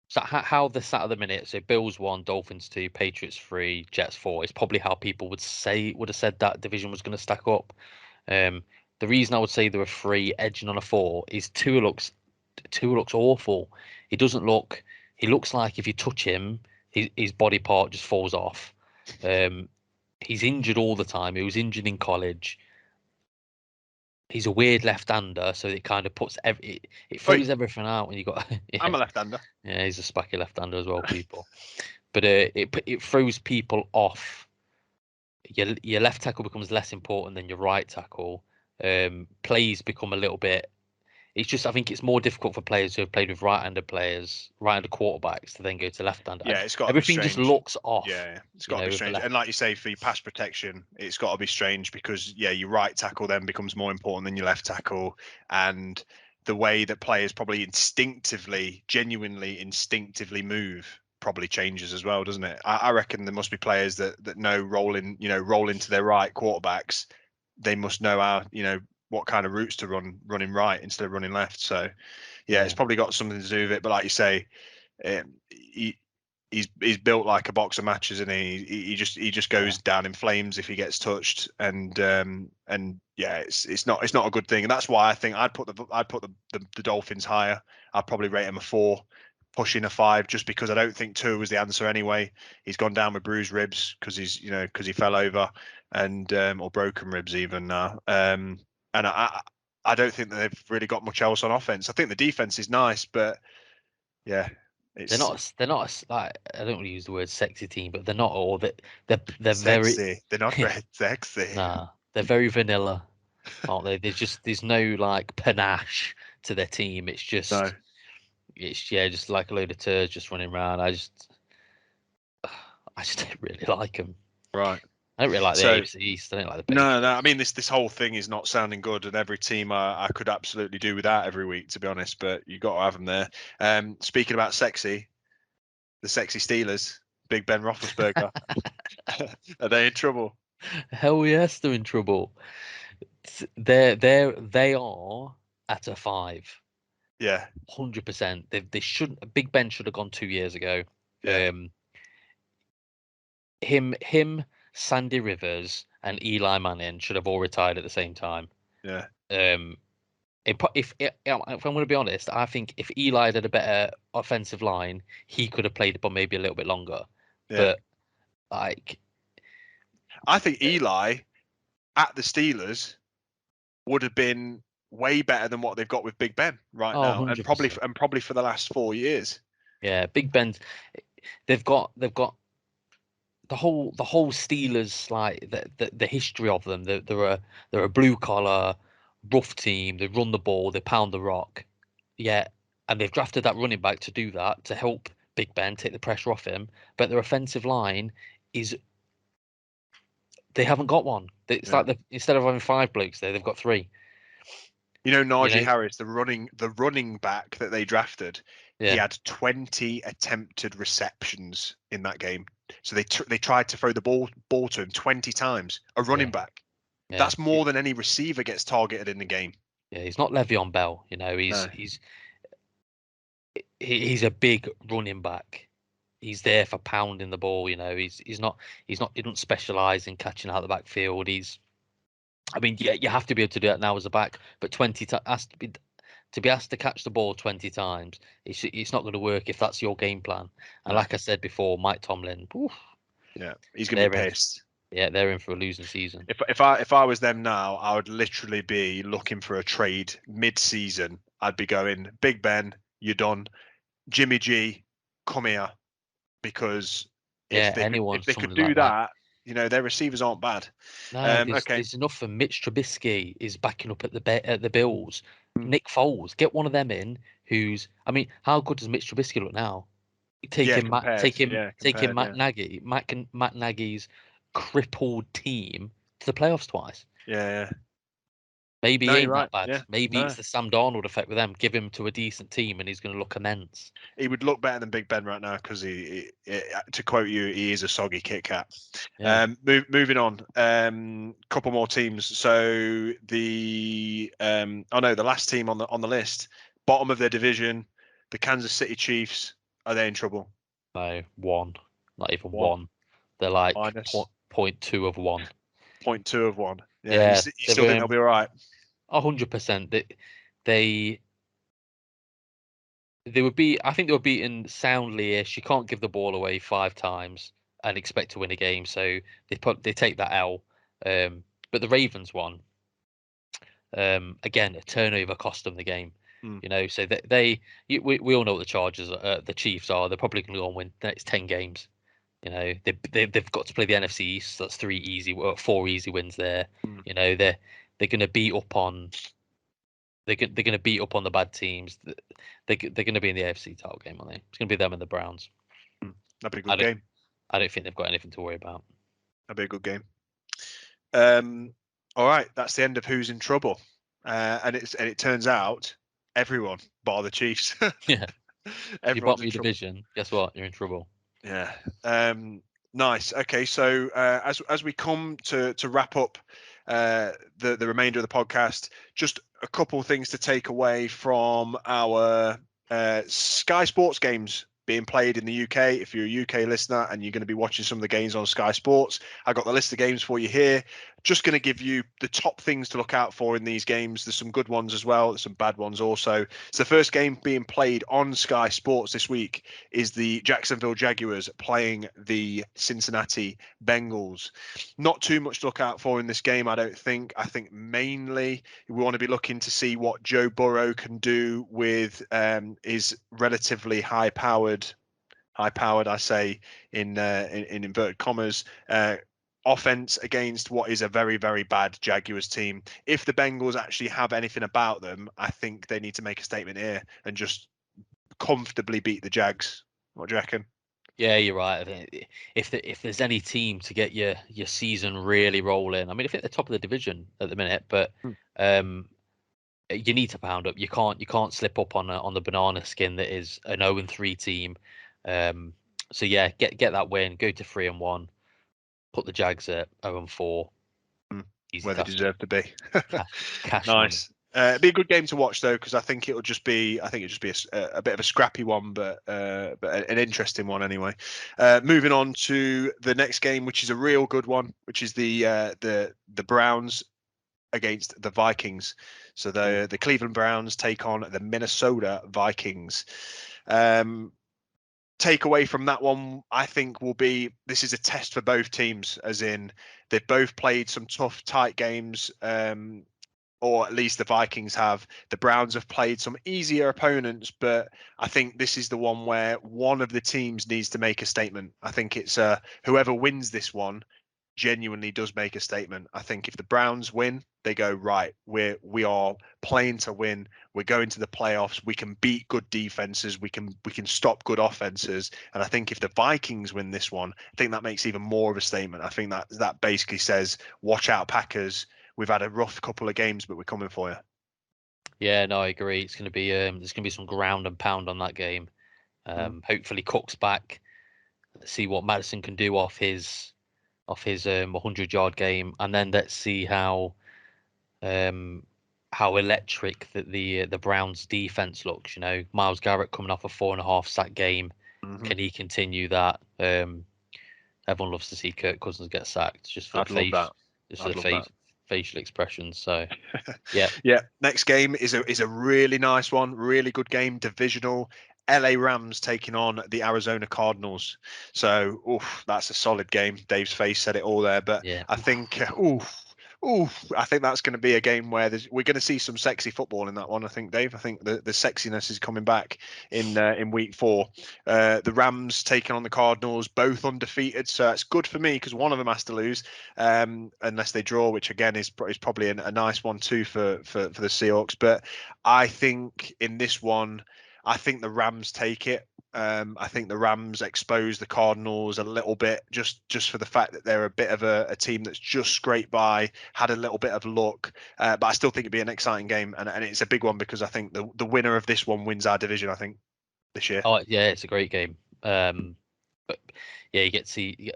So how they're sat at the minute. So Bills 1, Dolphins 2, Patriots 3, Jets 4 is probably how people would have said that division was going to stack up. The reason I would say there are 3 edging on a 4 is Tua looks awful. He doesn't look. He looks like if you touch him, his body part just falls off. He's injured all the time. He was injured in college. He's a weird left-hander, so it kind of puts it throws everything out when you got. Yeah, I'm a left-hander. yeah, he's a spacky left-hander as well, people. But it throws people off. Your left tackle becomes less important than your right tackle. Plays become a little bit. It's just I think it's more difficult for players who have played with right-handed quarterbacks to then go to left-hander. Yeah, it's got to be Everything just strange. looks off. Yeah, it's got to be strange. And like you say, for your pass protection, it's got to be strange because your right tackle then becomes more important than your left tackle, and the way that players probably genuinely instinctively move probably changes as well, doesn't it? I reckon there must be players that know roll into their right quarterbacks. They must know how what kind of routes to running right instead of running left. So yeah, it's probably got something to do with it. But like you say, he's built like a box of matches, and he just goes down in flames if he gets touched, and yeah, it's not a good thing, and that's why I think I'd put the Dolphins higher. I'd probably rate him a 4, pushing a 5, just because I don't think 2 was the answer anyway. He's gone down with bruised ribs because because he fell over, and or broken ribs even now, and I don't think that they've really got much else on offense. I think the defense is nice, but yeah, They're it's not. They're not like I don't want to use the word sexy team, but they're not all that. They're very. sexy. They're not very sexy. Nah, they're very vanilla, aren't they? There's no like panache to their team. It's No, just just like a load of turds just running around. I just don't really like them. right. I don't really like the So AFC East. I don't like the no, Patriots. no. I mean, this whole thing is not sounding good, and every team I could absolutely do without every week, to be honest. But you got to have them there. Speaking about sexy, the sexy Steelers, Big Ben Roethlisberger, are they in trouble? Hell yes, they're in trouble. They are at a 5. Yeah, 100%. They shouldn't. Big Ben should have gone 2 years ago. yeah, Um, Sandy Rivers, and Eli Manning should have all retired at the same time. yeah, Um, if I'm going to be honest, I think if Eli had a better offensive line, he could have played, but maybe a little bit longer. yeah. But like, I think Eli at the Steelers would have been way better than what they've got with Big Ben right oh, now, and probably 100%. for the last 4 years. Yeah, Big Ben. They've got the whole Steelers, like the history of them. They're a blue collar, rough team. They run the ball, they pound the rock. Yeah, and they've drafted that running back to do that to help Big Ben take the pressure off him. But their offensive line is they haven't got one. It's Yeah. like instead of having 5 blokes there, they've got 3. You Najee know? Harris, the running back that they drafted, he Yeah, had 20 attempted receptions in that game. So they tried to throw the ball to him 20 times. A running yeah, back. yeah, That's more than any receiver gets targeted in the game. yeah. He's not Le'Veon Bell. No. He's a big running back. He's there for pounding the ball. He doesn't specialize in catching out the backfield. I mean, yeah, you have to be able to do that now as a back, but 20 has to be asked to catch the ball 20 times. It's not going to work if that's your game plan. And No. like I said before, Mike Tomlin, oof, Yeah. He's gonna they're be in. pissed. Yeah, they're in for a losing season. If I was them now, I would literally be looking for a trade mid-season. I'd be going, Big Ben, you're done. Jimmy G, come here, because if Yeah, they could anyone, somebody do like that. that, their receivers aren't bad. No, Okay. there's enough for Mitch Trubisky is backing up at the Bills. Mm. Nick Foles, get one of them in. I mean, how good does Mitch Trubisky look now? Yeah, compared. Take him Yeah. Matt Nagy's crippled team to the playoffs twice. Yeah, yeah. Maybe No, he you're ain't right. that bad. Yeah. Maybe No, it's the Sam Darnold effect with them. Give him to a decent team and he's going to look immense. he would look better than Big Ben right now because to quote you, he is a soggy Kit Kat. Yeah. Moving on. Couple more teams. So the the last team on the list, bottom of their division, the Kansas City Chiefs. Are they in trouble? No, one. Not even One one. They're like minus 0.2 of one. 0.2 of one. Yeah, Yeah, you they've still think they'll be all right? 100%. They would be. I think they were beaten soundly-ish. You can't give the ball away 5 times and expect to win a game. So they take that L. But the Ravens won. Again, a turnover cost them the game. Hmm. So we all know what the Chargers, the Chiefs are. They're probably going to go and win the next 10 games. They've got to play the NFC East. So that's 4 easy wins there. Hmm. They're going to beat up on. They're going to beat up on the bad teams. They're going to be in the AFC title game, aren't they? It's going to be them and the Browns. That'd be a I good don't. game. I don't think they've got anything to worry about. That'd be a good game. All right, that's the end of who's in trouble, and it turns out everyone bar the Chiefs. Yeah. If you Everyone's bottom in your trouble. division, guess what? You're in trouble. Yeah. Nice. Okay. So as we come to wrap up the remainder of the podcast, just a couple of things to take away from our Sky Sports games being played in the UK. If you're a UK listener and you're going to be watching some of the games on Sky Sports, I got the list of games for you here. Just going to give you the top things to look out for in these games. There's some good ones as well. There's some bad ones also. So the first game being played on Sky Sports this week is the Jacksonville Jaguars playing the Cincinnati Bengals. Not too much to look out for in this game, I don't think. I think mainly we want to be looking to see what Joe Burrow can do with his relatively high-powered, I say in inverted commas, offense against what is a very, very bad Jaguars team. If the Bengals actually have anything about them, I think they need to make a statement here and just comfortably beat the Jags. What do you reckon? Yeah, you're right. I think if there's any team to get your season really rolling, I mean, if at the top of the division at the minute, but um, you need to pound up. You can't slip up on the banana skin that is an 0-3 team. So yeah, get that win. Go to 3-1. Put the Jags at 0-4. Easy Where they cash, deserve to be. cash money. Nice. It'd be a good game to watch though, because I think it'll just be a bit of a scrappy one, but an interesting one anyway. Moving on to the next game, which is a real good one, which is the Browns against the Vikings. So the Cleveland Browns take on the Minnesota Vikings. Takeaway from that one, I think, will be this is a test for both teams, as in they've both played some tough, tight games, or at least the Vikings have. The Browns have played some easier opponents, but I think this is the one where one of the teams needs to make a statement. I think it's whoever wins this one genuinely does make a statement. I think if the Browns win, they go, right, we are playing to win. We're going to the playoffs. We can beat good defenses. We can stop good offenses. And I think if the Vikings win this one, I think that makes even more of a statement. I think that basically says, watch out, Packers. We've had a rough couple of games, but we're coming for you. Yeah, no, I agree. It's going to be there's going to be some ground and pound on that game. Hopefully Cook's back. Let's see what Madison can do off his 100-yard game, and then let's see how electric the Browns defense looks. Myles Garrett coming off a 4.5 sack game. Can he continue that? Everyone loves to see Kirk Cousins get sacked just for I'd love that. I'd love that. Facial expressions. So yeah. Yeah. Next game is a really nice one, really good game, divisional. LA Rams taking on the Arizona Cardinals. So, that's a solid game. Dave's face said it all there, but Yeah. I think, I think that's going to be a game where we're going to see some sexy football in that one. I think, Dave. I think the sexiness is coming back in week 4. The Rams taking on the Cardinals, both undefeated, so it's good for me because one of them has to lose, unless they draw, which again is probably a nice one too for the Seahawks. But I think in this one, I think the Rams take it I think the Rams exposed the Cardinals a little bit, just for the fact that they're a bit of a team that's just scraped by, had a little bit of luck. But I still think it'd be an exciting game, and it's a big one because I think the winner of this one wins our division, I think, this year. Oh yeah, it's a great game. But yeah, you get to see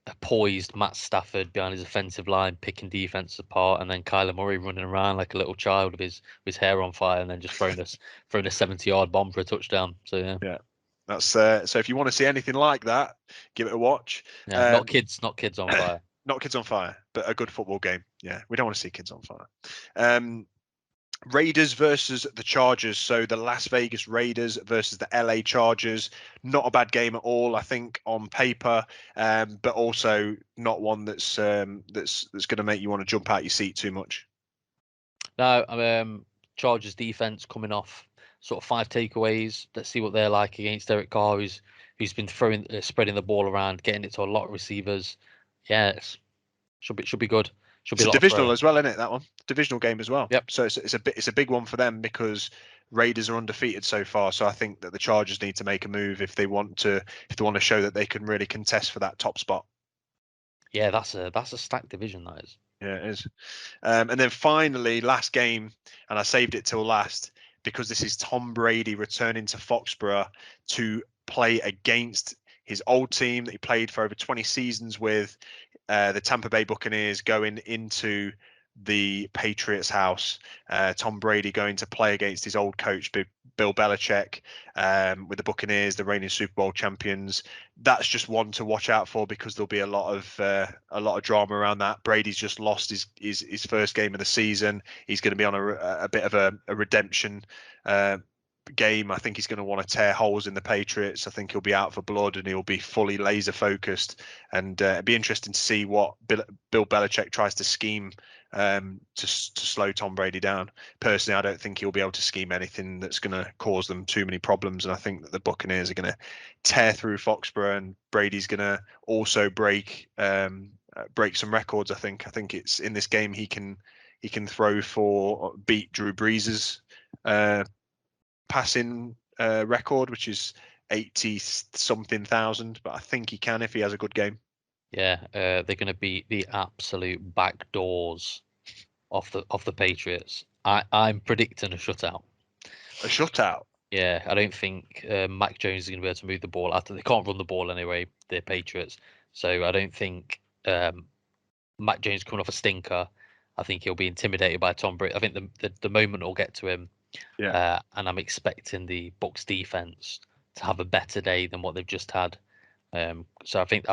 a poised Matt Stafford behind his offensive line, picking defense apart, and then Kyler Murray running around like a little child with his hair on fire, and then just throwing a 70-yard bomb for a touchdown. So yeah. Yeah. That's so if you want to see anything like that, give it a watch. Yeah, not kids on fire. Not kids on fire, but a good football game. Yeah, we don't want to see kids on fire. Raiders versus the Chargers. So the Las Vegas Raiders versus the LA Chargers. Not a bad game at all, I think, on paper, but also not one that's going to make you want to jump out your seat too much. No, Chargers defense coming off sort of 5 takeaways. Let's see what they're like against Derek Carr, who's been spreading the ball around, getting it to a lot of receivers. Yeah, should be good. Should be It's a lot divisional of as well, isn't it? That one, divisional game as well. Yep. So it's a big one for them because Raiders are undefeated so far. So I think that the Chargers need to make a move if they want to show that they can really contest for that top spot. Yeah, that's a stacked division, that is. Yeah, it is. And then finally, last game, and I saved it till last because this is Tom Brady returning to Foxborough to play against his old team that he played for over 20 seasons with, the Tampa Bay Buccaneers, going into the Patriots' house. Tom Brady going to play against his old coach, Bill Belichick, with the Buccaneers, the reigning Super Bowl champions. That's just one to watch out for because there'll be a lot of drama around that. Brady's just lost his first game of the season. He's going to be on a bit of a redemption game. I think he's going to want to tear holes in the Patriots. I think he'll be out for blood and he'll be fully laser focused. And it'd be interesting to see what Bill Belichick tries to scheme to slow Tom Brady down. Personally, I don't think he'll be able to scheme anything that's going to cause them too many problems. And I think that the Buccaneers are going to tear through Foxborough, and Brady's going to also break some records. I think it's in this game he can throw for beat Drew Brees's passing record, which is 80 something thousand, but I think he can if he has a good game. Yeah, they're going to beat the absolute back doors of the Patriots. I'm predicting a shutout. A shutout? Yeah, I don't think Mac Jones is going to be able to move the ball. After they can't run the ball anyway, they're Patriots. So I don't think Mac Jones coming off a stinker. I think he'll be intimidated by Tom Brady. I think the moment will get to him. Yeah. And I'm expecting the Bucs defense to have a better day than what they've just had. So I think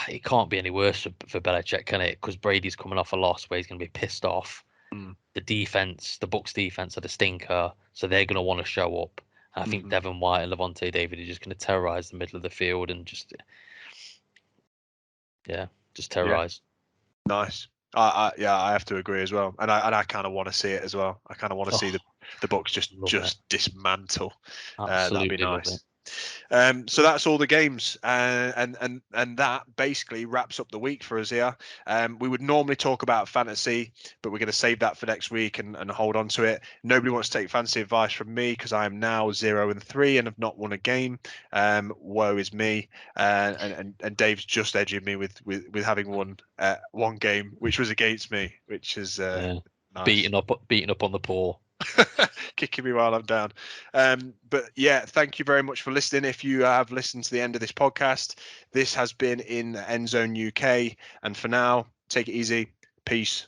it can't be any worse for Belichick, can it? Because Brady's coming off a loss where he's going to be pissed off. The Bucs defense are the stinker, so they're going to want to show up. And I think Devin White and Davonte David are just going to terrorize the middle of the field and just terrorize. Yeah. Nice. I have to agree as well, and I kind of want to see it as well. I kind of want to see the Bucs just dismantle. That'd be nice. So that's all the games, and that basically wraps up the week for us here. We would normally talk about fantasy, but we're going to save that for next week and hold on to it. Nobody wants to take fantasy advice from me because I am now 0-3 and have not won a game. Woe is me. And Dave's just edging me with having won one game, which was against me, which is nice. beating up on the poor. Kicking me while I'm down. But yeah, thank you very much for listening. If you have listened to the end of this podcast, this has been in End Zone UK. And for now, take it easy. Peace.